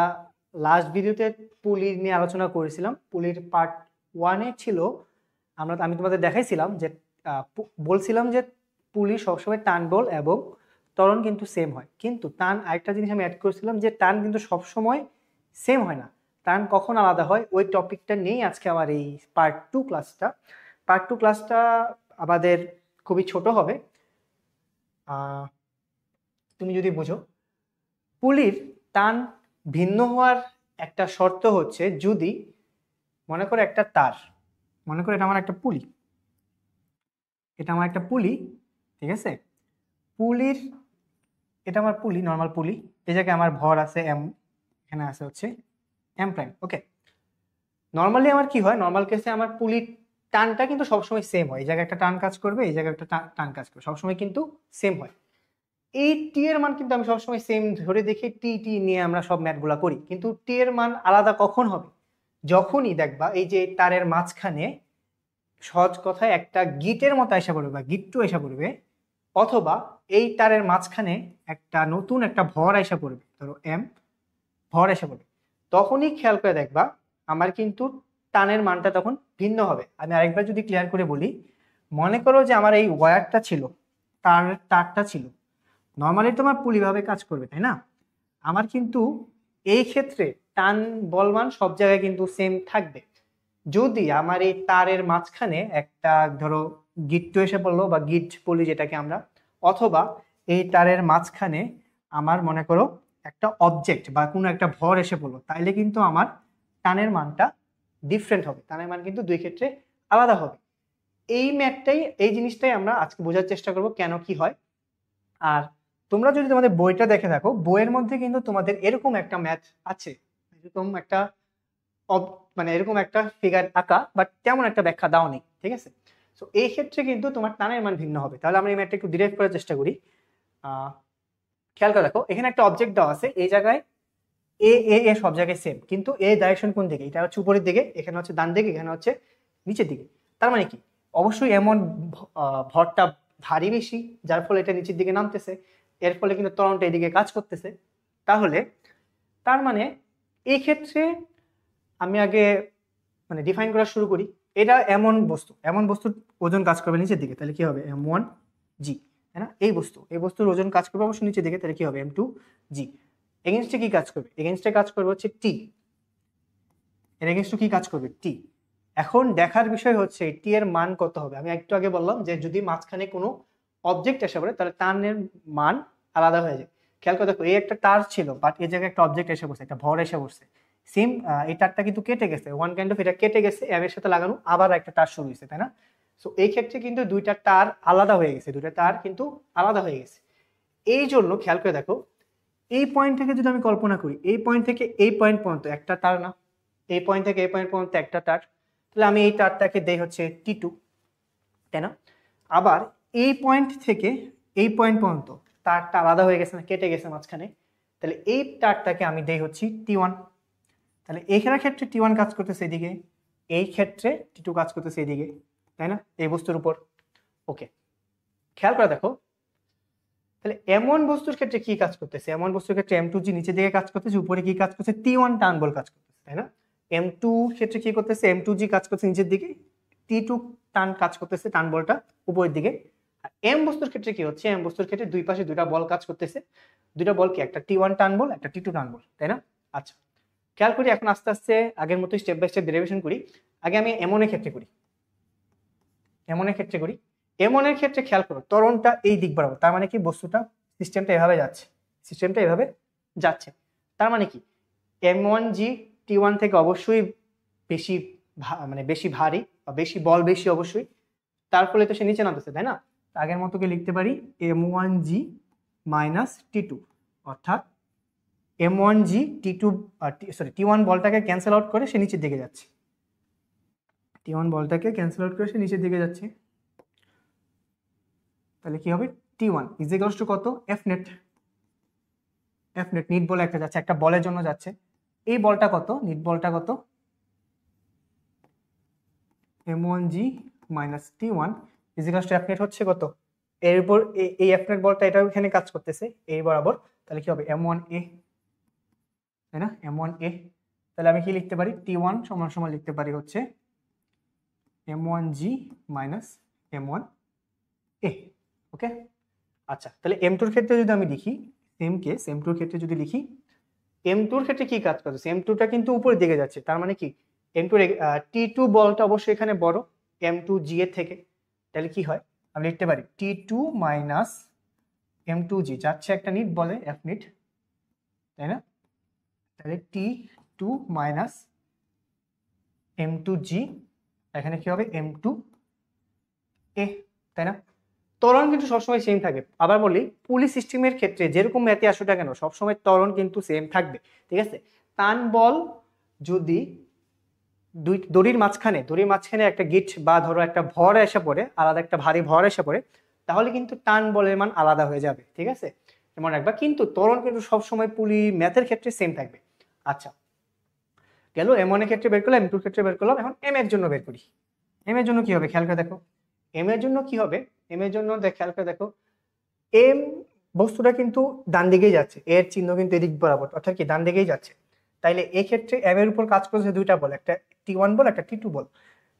লাস্ট ভিডিওতে পুলির নিয়ে আলোচনা করেছিলাম, পুলির পার্ট 1-এ ছিল, আমি তোমাদের দেখাইছিলাম যে বলছিলাম যে পুলি সবসময় টান বল এবং ত্বরণ কিন্তু সেম হয়, কিন্তু টান আরেকটা জিনিস আমি অ্যাড করেছিলাম যে টান কিন্তু সবসময় সেম হয় না, টান কখন আলাদা হয় ওই টপিকটা নিয়েই আজকে আমার এই পার্ট 2 ক্লাসটা আমাদের খুবই ছোট হবে। তুমি যদি বুঝো পুলির টান ভিন্ন হওয়ার একটা শর্ত হচ্ছে, যদি মনে করো একটা তার, মনে করো এটা আমার একটা পুলি, ঠিক আছে? পুলির এটা আমার পুলি, নর্মাল পুলি, এই জায়গায় আমার ভর আছে এম, এখানে আছে হচ্ছে এম প্রাইম, ওকে? নর্মালি আমার কি হয়, নর্মাল কেসে আমার পুলির টানটা কিন্তু সবসময় সেম হয়, এই জায়গায় একটা টান কাজ করবে, এই জায়গায় একটা টান কাজ করবে, সবসময় কিন্তু সেম হয়। এই টি এর মান কিন্তু আমি সবসময় সেম ধরে দেখি, টি নিয়ে আমরা সব ম্যাথগুলা করি, কিন্তু টি এর মান আলাদা কখন হবে, যখনই দেখবা এই যে তারের মাঝখানে সহজ কথায় একটা গিটের মতো এসে পড়বে বা গিট্টু এসে পড়বে, অথবা এই তারের মাঝখানে একটা নতুন একটা ভর এসে পড়বে, ধরো এম ভর এসে পড়বে, তখনই খেয়াল করে দেখবা আমার কিন্তু টানের মানটা তখন ভিন্ন হবে। আমি আরেকবার যদি ক্লিয়ার করে বলি, মনে করো যে আমার এই ওয়্যারটা ছিল, তারটা ছিল, নর্মালি তোমার পুলি ভাবে কাজ করবে, তাই না? আমার কিন্তু এই ক্ষেত্রে টান বলমান সব জায়গায় কিন্তু সেম থাকবে, যদি আমার এই তারের মাঝখানে একটা ধরো গিট্টু এসে পড়লো বা গিট বলি যেটাকে আমরা, অথবা এই তারের মাঝখানে আমার মনে করো একটা অবজেক্ট বা কোনো একটা ভর এসে পড়লো, তাইলে কিন্তু আমার টানের মানটা ডিফারেন্ট হবে, টানের মান কিন্তু দুই ক্ষেত্রে আলাদা হবে। এই ম্যাথটাই, এই জিনিসটাই আমরা আজকে বোঝার চেষ্টা করব কেন কি হয়। আর তোমরা যদি তোমাদের বইটা দেখে থাকো, বইয়ের মধ্যে কিন্তু তোমাদের এরকম একটা ম্যাথ আছে, এরকম একটা মানে এরকম একটা ফিগার আঁকা, বাট তেমন একটা ব্যাখ্যা দাও নেই, ঠিক আছে। সো এই ক্ষেত্রে কিন্তু তোমার টানের মান ভিন্ন হবে। তাহলে আমরা এই ম্যাথটা একটু ডিরাইভ করার চেষ্টা করি। খেয়াল করে দেখো, এখানে একটা অবজেক্ট দেওয়া আছে, এই জায়গায় এ এ এ সব জায়গায় সেম, কিন্তু এ ডাইরেকশন কোন দিকে? এটা হচ্ছে উপরের দিকে, এখানে হচ্ছে ডান দিকে, এখানে হচ্ছে নিচের দিকে। তার মানে কি? অবশ্যই এমন ভরটা ভারী বেশি, যার ফলে এটা নিচের দিকে নামতেছে, এর ফলে কিন্তু ত্বরণটা এদিকে কাজ করতেছে। তাহলে তার মানে এই ক্ষেত্রে আমি আগে মানে ডিফাইন করা শুরু করি। এটা এমন বস্তু, এমন বস্তুর ওজন কাজ করবে নিচের দিকে, তাহলে কি হবে? m1g, তাই না? এই বস্তুর ওজন কাজ করবে অবশ্যই নিচের দিকে, তাহলে কি হবে? m2g। এগেইনস্টে কি কাজ করবে? এগেইনস্টে কাজ করবে হচ্ছে টি, এর এগেইনস্টে কি কাজ করবে? টি। এখন দেখার বিষয় হচ্ছে টি এর মান কত হবে। আমি একটু আগে বললাম যে যদি মাঝখানে কোনো অবজেক্ট এসে পড়ে তাহলে টানের মান আলাদা হয়ে যায়। খেয়াল করে দেখো, এই একটা তার ছিল, বাট এই জায়গায় একটা অবজেক্ট এসে পড়ছে, একটা ভর এসে পড়ছে, সেম এই তারটা কিন্তু কেটে গেছে, ওয়ান কাইন্ড অফ এটা কেটে গেছে, এম এর সাথে লাগানো আবার একটা তার শুরু হয়েছে, তাই না? সো এই ক্ষেত্রে কিন্তু দুইটা তার আলাদা হয়ে গেছে, দুইটা তার কিন্তু আলাদা হয়ে গেছে। এই জন্য খেয়াল করে দেখো, এই পয়েন্ট থেকে যদি আমি কল্পনা করি, এই পয়েন্ট থেকে এই পয়েন্ট পর্যন্ত একটা তার না, এই পয়েন্ট থেকে এই পয়েন্ট পর্যন্ত একটা তার, তাহলে আমি এই তারটাকে দেই হচ্ছে T2, তাই না? আবার এই পয়েন্ট থেকে এই পয়েন্ট পর্যন্ত তারটা আলাদা হয়ে গেছে না, কেটে গেছে মাঝখানে, তাহলে এই তারটাকে আমি দেই হচ্ছে T1। তাহলে এইখানের ক্ষেত্রে T1 কাজ করতেছে এদিকে, এই ক্ষেত্রে T2 কাজ করতেছে এদিকে, তাই না? এই বস্তুর উপর। ওকে, খেয়াল করে দেখো, তাহলে এমন বস্তুর ক্ষেত্রে কি কাজ করতেছে? এমন বস্তুর ক্ষেত্রে m2g নিচের দিকে কাজ করতেছে, উপরে কি কাজ করছে? T1 টান বল কাজ করতেছে, তাই না? m2 ক্ষেত্রে কি করতেছে? m2g কাজ করছে নিচের দিকে, T2 টান কাজ করতেছে, টান বলটা উপরের দিকে। আর m বস্তুর ক্ষেত্রে কি হচ্ছে? m বস্তুর ক্ষেত্রে দুই পাশে দুইটা বল কাজ করতেছে, দুইটা বল কি? একটা T1 টান বল, একটা T2 টান বল, তাই না? আচ্ছা, খেয়াল করি এখন আস্তে আস্তে আগের মতো স্টেপ বাই স্টেপ ডেরিভেশন করি। আগে আমি এমন এর ক্ষেত্রে করি, এমন এর ক্ষেত্রে করি। এমন এর ক্ষেত্রে খেয়াল করো, ত্বরণটা এই দিক বরাবর, তার মানে কি? বস্তুটা, সিস্টেমটা এভাবে যাচ্ছে, সিস্টেমটা এভাবে যাচ্ছে। তার মানে কি? m1g T1 থেকে অবশ্যই বেশি মানে বেশি ভারী বা বেশি বল বেশি অবশ্যই, তার ফলে তো সে নিচে নামতেছে, তাই না? আগের মতো কি লিখতে পারি? m1g মাইনাস T2, অর্থাৎ m1g T2 সরি T1 বলটাকে ক্যান্সেল আউট করে সে নিচের দিকে যাচ্ছে, T1 বলটাকে ক্যান্সেল আউট করে সে নিচের দিকে যাচ্ছে। তাহলে কি হবে? T1 ইজ ইকুয়ালস টু কত? F net, F net net বলে একটা যাচ্ছে, একটা বলের জন্য যাচ্ছে। এই বলটা কত? নিট বলটা কত? m1g minus T1 is equals two F net হচ্ছে কত? এর উপর এই F নেট বলটা এটা এখানে কাজ করতেছে এই বরাবর, তাহলে কি হবে? m1a, তাই না? m1a। তাহলে আমি কি লিখতে পারি? T1 সমান সমান লিখতে পারি হচ্ছে m1g মাইনাস m1a। ওকে, আচ্ছা, তাহলে m2 এর ক্ষেত্রে যদি আমি লিখি সেম কেস, m2 এর ক্ষেত্রে যদি লিখি, m2 এর ক্ষেত্রে কি কাজ করছে? m2টা কিন্তু উপরের দিকে যাচ্ছে, তার মানে কি? m2 T2 বলটা অবশ্যই এখানে বড় m2g এর থেকে, তাহলে কি হয়? আমি লিখতে পারি T2 মাইনাস m2g, যাচ্ছে একটা নিট বলে F নিট, তাই না? তাহলে T2 মাইনাস m2g, এখানে কি হবে? m2a, তাই না? ত্বরণ কিন্তু সবসময় সেম থাকে। আবার বলি, পুলি সিস্টেমের ক্ষেত্রে যেরকম ম্যাথে আসুক না কেন, সবসময় ত্বরণ কিন্তু সেম থাকবে, ঠিক আছে? টান বল যদি দড়ির মাঝখানে একটা গিট বা ধরো একটা ভর এসে পড়ে, আলাদা একটা ভারী ভর এসে পড়ে, তাহলে কিন্তু টান বলের মান আলাদা হয়ে যাবে, ঠিক আছে? মনে রাখবা, কিন্তু ত্বরণ কিন্তু সবসময় পুলি ম্যাথের ক্ষেত্রে সেম থাকবে। আচ্ছা, গেল m1 এর ক্ষেত্রে বের করলাম, m2 এর ক্ষেত্রে বের করলাম, এখন m এর জন্য বের করি। m এর জন্য কি হবে? খেয়াল করে দেখো, m এর জন্য কি হবে? m এর জন্য খেয়াল করে দেখো, m বস্তুটা কিন্তু ডান দিকেই যাচ্ছে, এর চিহ্ন কিন্তু এদিক বরাবর, অর্থাৎ কি ডান দিকেই যাচ্ছে। তাইলে এই ক্ষেত্রে m এর উপর কাজ করছে দুইটা বল, একটা T1 বল, একটা T2 বল।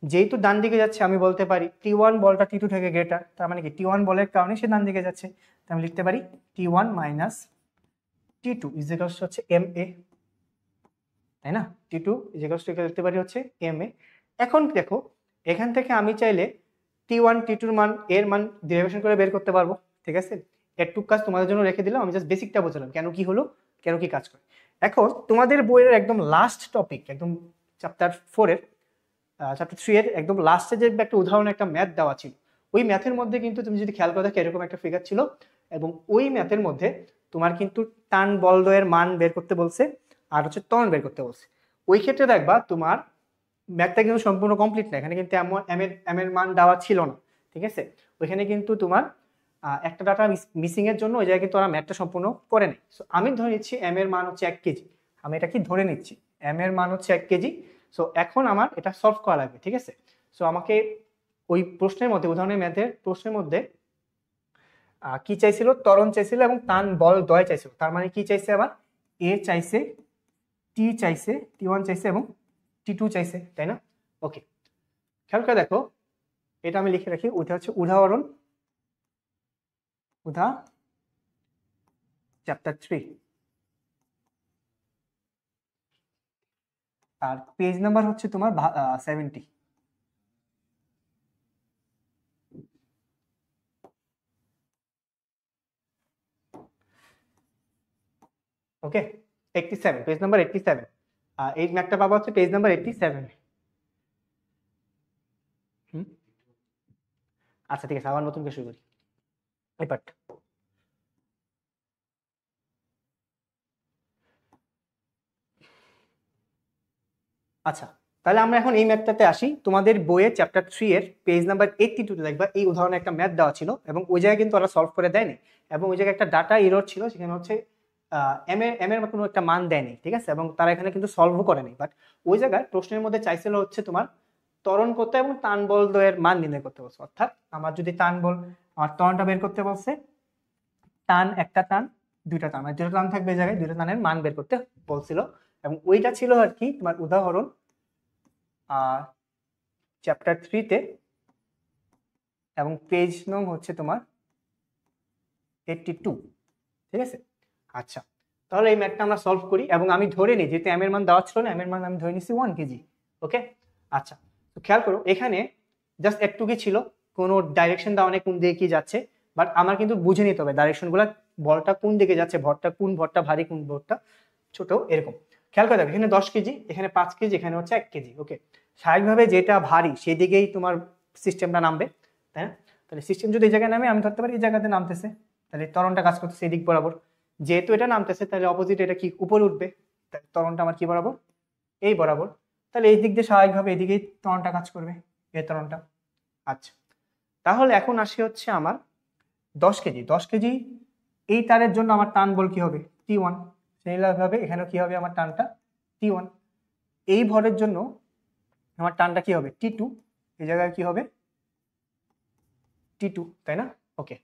যেহেতু ডান দিকে যাচ্ছে, আমি বলতে পারি T1 বলটা T2 থেকে গ্রেটার, তার মানে কি T1 বলের কারণে সে ডান দিকে যাচ্ছে। তাই আমি লিখতে পারি T1 minus T2 is equals two হচ্ছে ma, তাই না? T2 ইজ ইকুয়ালস টু লিখতে পারি হচ্ছে ma। এখন দেখো এখান থেকে আমি চাইলে T1 T2 মান এর মান ডেরিভেশন করে বের করতে পারবো, ঠিক আছে। একটু কাজ তোমাদের জন্য রেখে দিলাম, আমি জাস্ট বেসিকটা বোঝালাম কেন কি হলো, কেন কি কাজ করে। এখন তোমাদের বইয়ের একদম লাস্ট টপিক, একদম চ্যাপ্টার 4 এর চ্যাপ্টার 3 এর একদম লাস্টে যে একটা উদাহরণ, একটা ম্যাথ দেওয়া ছিল, ওই ম্যাথের মধ্যে কিন্তু তুমি যদি খেয়াল করে দেখো এরকম একটা ফিগার ছিল, এবং ওই ম্যাথের মধ্যে তোমার কিন্তু টান বল দ্বয়ের মান বের করতে বলছে আর হচ্ছে ত্বরণ বের করতে বলছে। ওই ক্ষেত্রে দেখবা তোমার ম্যাথটা কিন্তু সম্পূর্ণ কমপ্লিট না, এখানে কিন্তু এম এর মান দেওয়া ছিল না, ঠিক আছে। ওইখানে কিন্তু তোমার একটা ডাটা মিসিং এর জন্য ওই জায়গায় কিন্তু ওরা ম্যাথটা সম্পূর্ণ করে নেই। সো আমি ধরে নিচ্ছি এম এর মান হচ্ছে 1 কেজি, আমি এটা কি ধরে নিচ্ছি এম এর মান হচ্ছে 1 কেজি। সো এখন আমার এটা সলভ করা লাগবে, ঠিক আছে। সো আমাকে ওই প্রশ্নের মধ্যে, উদাহরণের ম্যাথের প্রশ্নের মধ্যে কি চাইছিল, ত্বরণ চাইছিল এবং টান বল দ্বয় চাইছিল। তার মানে কি চাইছে, আবার এ চাইছে, টি চাইছে, T1 চাইছে এবং T2 চাইছে, তাই না? ওকে, খেয়াল করে দেখো, এটা আমি লিখে রাখি, ওটা হচ্ছে উদাহরণ, চ্যাপ্টার 3, আর পেজ নাম্বার হচ্ছে তোমার 70। ওকে, 87, পেজ নাম্বার 87। এই ম্যাথটা পাবো হচ্ছে পেজ নাম্বার 87। আচ্ছা ঠিক আছে, আবার নতুন করে শুরু করি এই পার্ট। আচ্ছা, তাহলে আমরা এখন এই ম্যাথটাতে আসি। তোমাদের বইয়ে চ্যাপ্টার 3 এর পেজ নাম্বার 82 তে দেখবা এই উদাহরণে একটা ম্যাথ দেওয়া ছিল, এবং ওই জায়গায় কিন্তু ওরা সলভ করে দেয়নি, এবং ওই জায়গায় একটা ডাটা এরর ছিল, সেখানে হচ্ছে এম এর কোনো একটা মান দেয়নি, ঠিক আছে, এবং তারা এখানে কিন্তু সলভও করেনি। বাট ওই জায়গায় প্রশ্নের মধ্যে চাইছিল হচ্ছে তোমার ত্বরণ করতে এবং টান বল দ্বয়ের মান নির্ণয় করতে বলছে। অর্থাৎ আমার যদি টান বল, আমার ত্বরণটা বের করতে বলছে, টান একটা টান দুইটা টান, মানে দুটো টান থাকবে এই জায়গায়, দুটো টানের মান বের করতে বলছিল, এবং ওইটা ছিল আর কি তোমার উদাহরণ চ্যাপ্টার 3 তে, এবং পেজ নং হচ্ছে তোমার 82, ঠিক আছে। আচ্ছা, তাহলে এই ম্যাথটা আমরা সলভ করি, এবং আমি ধরে নিই যেহেতু এম এর মান দেওয়া ছিল না, এম এর মান আমি ধরে নিছি 1 কেজি। ওকে, আচ্ছা, তো খেয়াল করো এখানে জাস্ট একটু কি ছিল, কোনো ডাইরেকশন দেওয়া নেই কোন দিকে কি যাচ্ছে, বাট আমার কিন্তু বুঝে নিতে হবে ডাইরেকশন গুলা, বলটা কোন দিকে যাচ্ছে, ভরটা ভারী, কোন ভরটা ছোট, এরকম খেয়াল করে দেখো। এখানে 10 কেজি, এখানে 5 কেজি, এখানে হচ্ছে 1 কেজি। ওকে, স্বাভাবিকভাবে যেটা ভারী সেই দিকেই তোমার সিস্টেমটা নামবে, তাই না? তাহলে সিস্টেম যদি এই জায়গায় নামে, আমি ধরতে পারি এই জায়গাতে নামতেছে, তাহলে ত্বরণটা কাজ করতেছে এই দিক বরাবর। যেহেতু এটা নামতেছে, তাহলে অপোজিট এটা কি উপরে উঠবে, ত্বরণটা আমার কি বরাবর, এই বরাবর। তাহলে এই দিক দিয়ে স্বাভাবিকভাবে এদিকেই ত্বরণটা কাজ করবে, এই ত্বরণটা। আচ্ছা, তাহলে এখন আসি হচ্ছে আমার 10 কেজি। 10 কেজি এই তারের জন্য আমার টান বল কি হবে, T1। সেইভাবে এখানেও কি হবে, আমার টানটা T1। এই ভরের জন্য আমার টানটা কি হবে, T2। এই জায়গায় কি হবে, T2, তাই না? ওকে,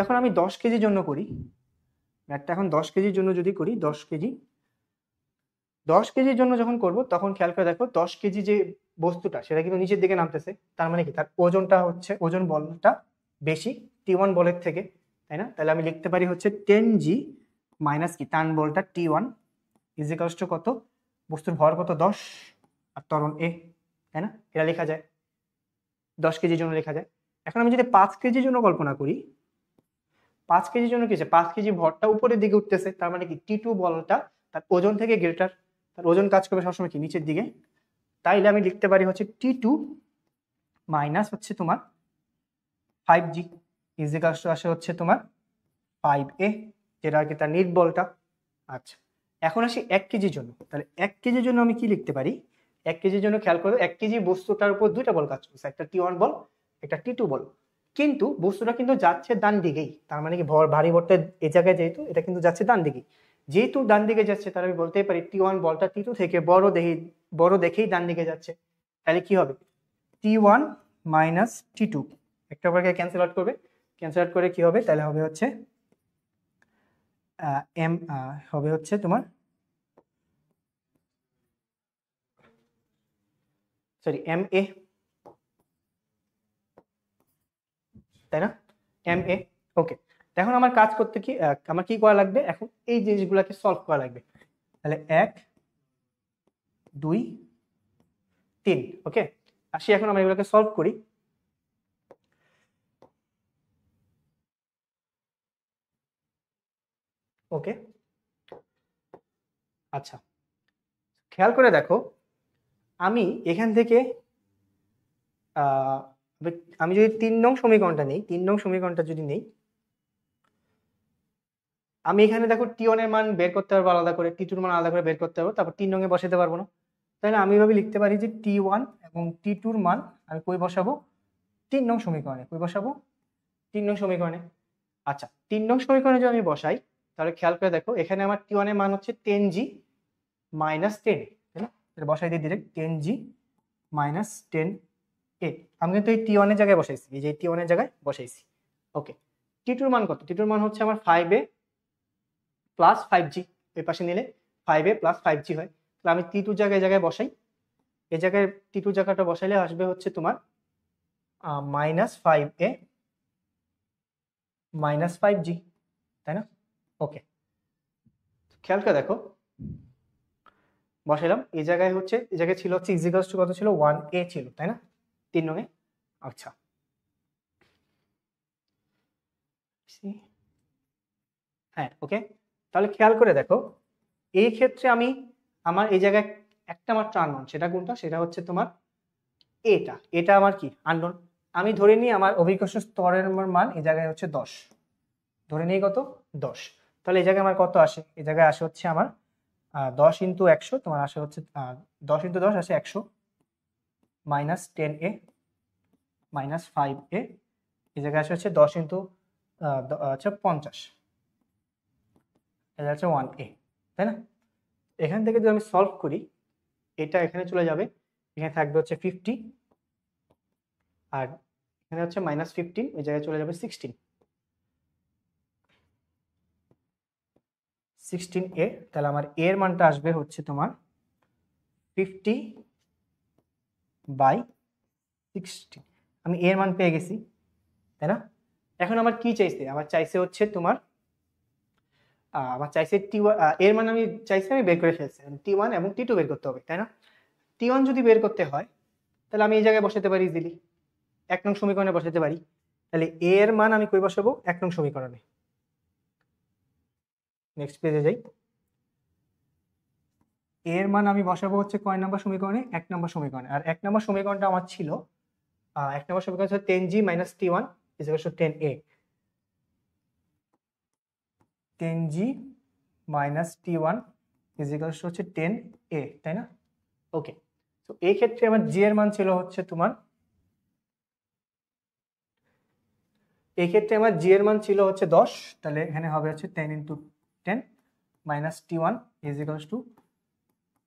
এখন আমি 10 কেজির জন্য করি ম্যাথটা। এখন 10 কেজির জন্য যদি করি, 10 কেজির জন্য যখন করব, তখন খেয়াল করে দেখো 10 কেজি যে বস্তুটা সেটা কিন্তু নিচের দিকে নামতেছে, তার মানে কি তার ওজনটা হচ্ছে, ওজন বলটা বেশি T1 বলের থেকে, তাই না? তাহলে আমি লিখতে পারি হচ্ছে 10G মাইনাস কি টান বলটা T1 ইজ ইকুয়ালস টু কত, বস্তুর ভর কত 10 আর ত্বরণ A, তাই না? এটা লেখা যায় 10 কেজির জন্য লেখা যায়। এখন আমি যদি 5 কেজির জন্য কল্পনা করি, 5 কেজির জন্য কি আছে, 5 কেজি ভরটা উপরের দিকে উঠতেছে, তার মানে কি T2 বলটা তার ওজন থেকে গ্রেটার, তার ওজন কাজ করবে সবসময় কি নিচের দিকে। তাইলে আমি লিখতে পারি হচ্ছে T2 মাইনাস হচ্ছে তোমার 5G ইজ ইকুয়ালস টু আসে হচ্ছে তোমার 5A, যেটা আর কি তার নিট বলটা। আচ্ছা, এখন আসি 1 কেজির জন্য। তাহলে 1 কেজির জন্য আমি কি লিখতে পারি, 1 কেজির জন্য খেয়াল করো 1 কেজি বস্তুটার উপর দুইটা বল কাজ করছে, একটা T1 বল, একটা T2 বল, কিন্তু বস্তুটা কিন্তু যাচ্ছে ডান দিকেই, তার মানে কি ভারী ভরটা এই জায়গায়, যেহেতু এটা কিন্তু যাচ্ছে ডান দিকেই, যেহেতু ডান দিকে যাচ্ছে, তাহলে আমি বলতেই পারি T1 বলটা T2 থেকে বড় দেখেই ডান দিকে যাচ্ছে। তাহলে কি হবে, T1 মাইনাস T2, একটা করে ক্যান্সেল আউট করবে, ক্যান্সেল আউট করে কি হবে, তাহলে হবে হচ্ছে এম হবে হচ্ছে তোমার, সরি MA, তাই না? MA। ওকে, এখন আমার কাজ করতে কি, আমার কি করা লাগবে, এখন এই জিনিসগুলোকে সলভ করা লাগবে। তাহলে 1 2 3, ওকে, আসি এখন আমরা এগুলোকে সলভ করি। ওকে, আচ্ছা খেয়াল করে দেখো, আমি এখান থেকে আমি যদি 3 নং সমীকরণটা নেই, 3 নং সমীকরণটা যদি নেই, আমি এখানে দেখো টি1 এর মান বের করতে পারবো আলাদা করে, টি2 এর মান আলাদা করে বের করতে পারবো, তারপর 3 নং এ বসাতে পারবো না। তাহলে আমি এভাবে লিখতে পারি যে টি1 এবং টি2 এর মান আমি কই বসাবো, 3 নং সমীকরণে। কই বসাবো, 3 নং সমীকরণে। আচ্ছা 3 নং সমীকরণে যদি আমি বসাই, তাহলে খেয়াল করে দেখো এখানে আমার টি1 এর মান হচ্ছে 10g মাইনাস 10, তাই না? তাহলে বসাই দিই ডিরেক্ট 10g মাইনাস 10a। আমি কিন্তু এই টি1 এর জায়গায় বসাইছি, এই যে টি1 এর জায়গায় বসাইছি। ওকে, টি2 এর মান কত? টি2 এর মান হচ্ছে আমার 5a প্লাস 5g, এই পাশে নিলে 5a প্লাস 5g হয়। তাহলে আমি টি2 জায়গায় বসাই, এই জায়গায় টি2 জায়গাটা বসাইলে আসবে হচ্ছে তোমার মাইনাস 5a মাইনাস 5g, তাই না? ওকে, খেয়াল করে দেখো বসাইলাম, এই জায়গায় হচ্ছে, এই জায়গায় ছিল হচ্ছে ইজিকালস টু কত ছিল, 1a ছিল, তাই না 3 নং এ। আচ্ছা হ্যাঁ ওকে, তাহলে খেয়াল করে দেখো এই ক্ষেত্রে আমি আমার এই জায়গায় একটা মাত্র আননোন, সেটা কোনটা, সেটা হচ্ছে তোমার এটা। এটা আমার কি আননোন। আমি ধরে নিই আমার অভিকর্ষ স্তরের মান এই জায়গায় হচ্ছে 10, ধরে নিই কত 10। তাহলে এই জায়গায় আমার কত আসে, এই জায়গায় আসে হচ্ছে আমার 10 ইন্টু 100, তোমার আসে হচ্ছে 10 ইন্টু 10 আসে 100 মাইনাস 10a মাইনাস 5a, এই জায়গায় আসে হচ্ছে 10 ইন্টু আচ্ছা 50, এটা হচ্ছে 1a, তাই না? এখান থেকে যদি আমি সলভ করি, এটা এখানে চলে যাবে, এখানে থাকবে হচ্ছে 50, আর এখানে হচ্ছে মাইনাস 15, এই জায়গায় চলে যাবে 16a। তাহলে আমার এর মানটা আসবে হচ্ছে তোমার 50/16। আমি এর মান পেয়ে গেছি, তাই না? এখন আমার কি চাইছে, আমার চাইছে হচ্ছে তোমার আমার চাইছে টি1 এর মান আমি চাইছি, আমি বের করে ফেলছি, টি1 এবং টি2 বের করতে হবে, তাই না? টি1 যদি বের করতে হয় তাহলে আমি এই জায়গায় বসাতে পারি ইজিলি, 1 নং সমীকরণে বসাতে পারি। তাহলে এর মান আমি কই বসাবো, 1 নং সমীকরণে। নেক্সট পেজে যাই, এর মান আমি বসাবো হচ্ছে কয় নাম্বার সমীকরণে, 1 নম্বর সমীকরণে। আর 1 নম্বর সমীকরণটা আমার ছিল 1 নম্বর সমীকরণ হচ্ছে 10g minus T one is equal to 10a, 10g minus T one is equal to হচ্ছে 10a, তাই না? ওকে, তো এই ক্ষেত্রে আমার জি এর মান ছিল হচ্ছে তোমার, এই ক্ষেত্রে আমার জি এর মান ছিল হচ্ছে 10, তাহলে এখানে হবে হচ্ছে 10 into 10 minus T one is equal to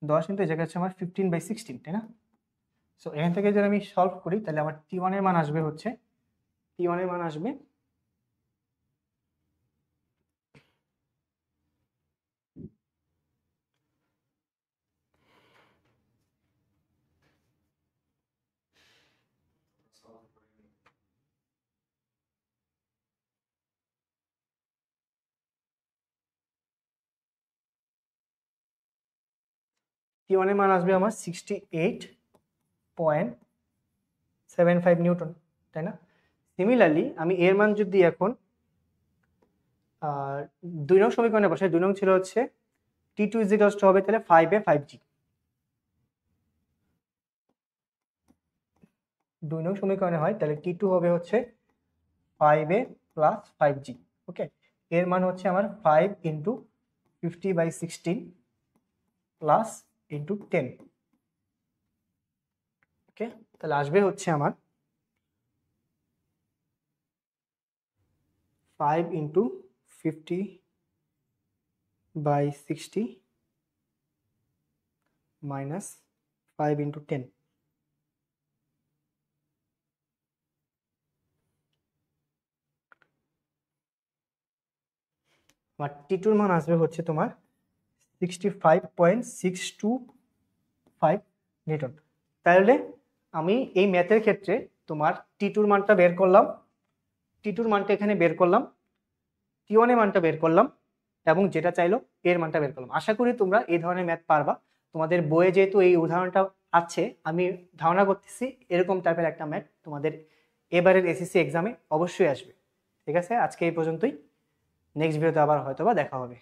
10 into, এই জায়গায় হচ্ছে আমার 15/16, তাই না? সো এখান থেকে যদি আমি সলভ করি, তাহলে আমার টি1 এর মান আসবে হচ্ছে, টি1 এর মান আসবে টি1 এর মান আসবে আমার 68.75 নিউটন, তাই না? সিমিলারলি আমি এর মান যদি এখন 2 নং সমীকরণে বসাই, 2 নং ছিল হচ্ছে টি2 ইজ ইকুয়াল টু হবে তাহলে 5a 5g, 2 নং সমীকরণে হয় তাহলে টি2 হবে হচ্ছে 5a প্লাস 5g। ওকে, এর মান হচ্ছে আমার 5 ইন্টু 50/16 প্লাস ইন্টু 10। ওকে, তাহলে আসবে হচ্ছে আমার 5 ইন্টু 50/60 মাইনাস 5 ইন্টু 10। আমার টি2 এর মান আসবে হচ্ছে তোমার 65.625 নিউটন। তাহলে আমি এই ম্যাথের ক্ষেত্রে তোমার টি2 এর মানটা বের করলাম, টি2 এর মানটা এখানে বের করলাম, টি1 এর মানটা বের করলাম, এবং যেটা চাইলো এর মানটা বের করলাম। আশা করি তোমরা এই ধরনের ম্যাথ পারবা। তোমাদের বইয়ে যেহেতু এই উদাহরণটা আছে, আমি ধারণা করতেছি এরকম টাইপের একটা ম্যাথ তোমাদের এবারের এসএসসি এক্সামে অবশ্যই আসবে। ঠিক আছে, আজকে এই পর্যন্তই। নেক্সট ভিডিওতে আবার হয়তোবা দেখা হবে।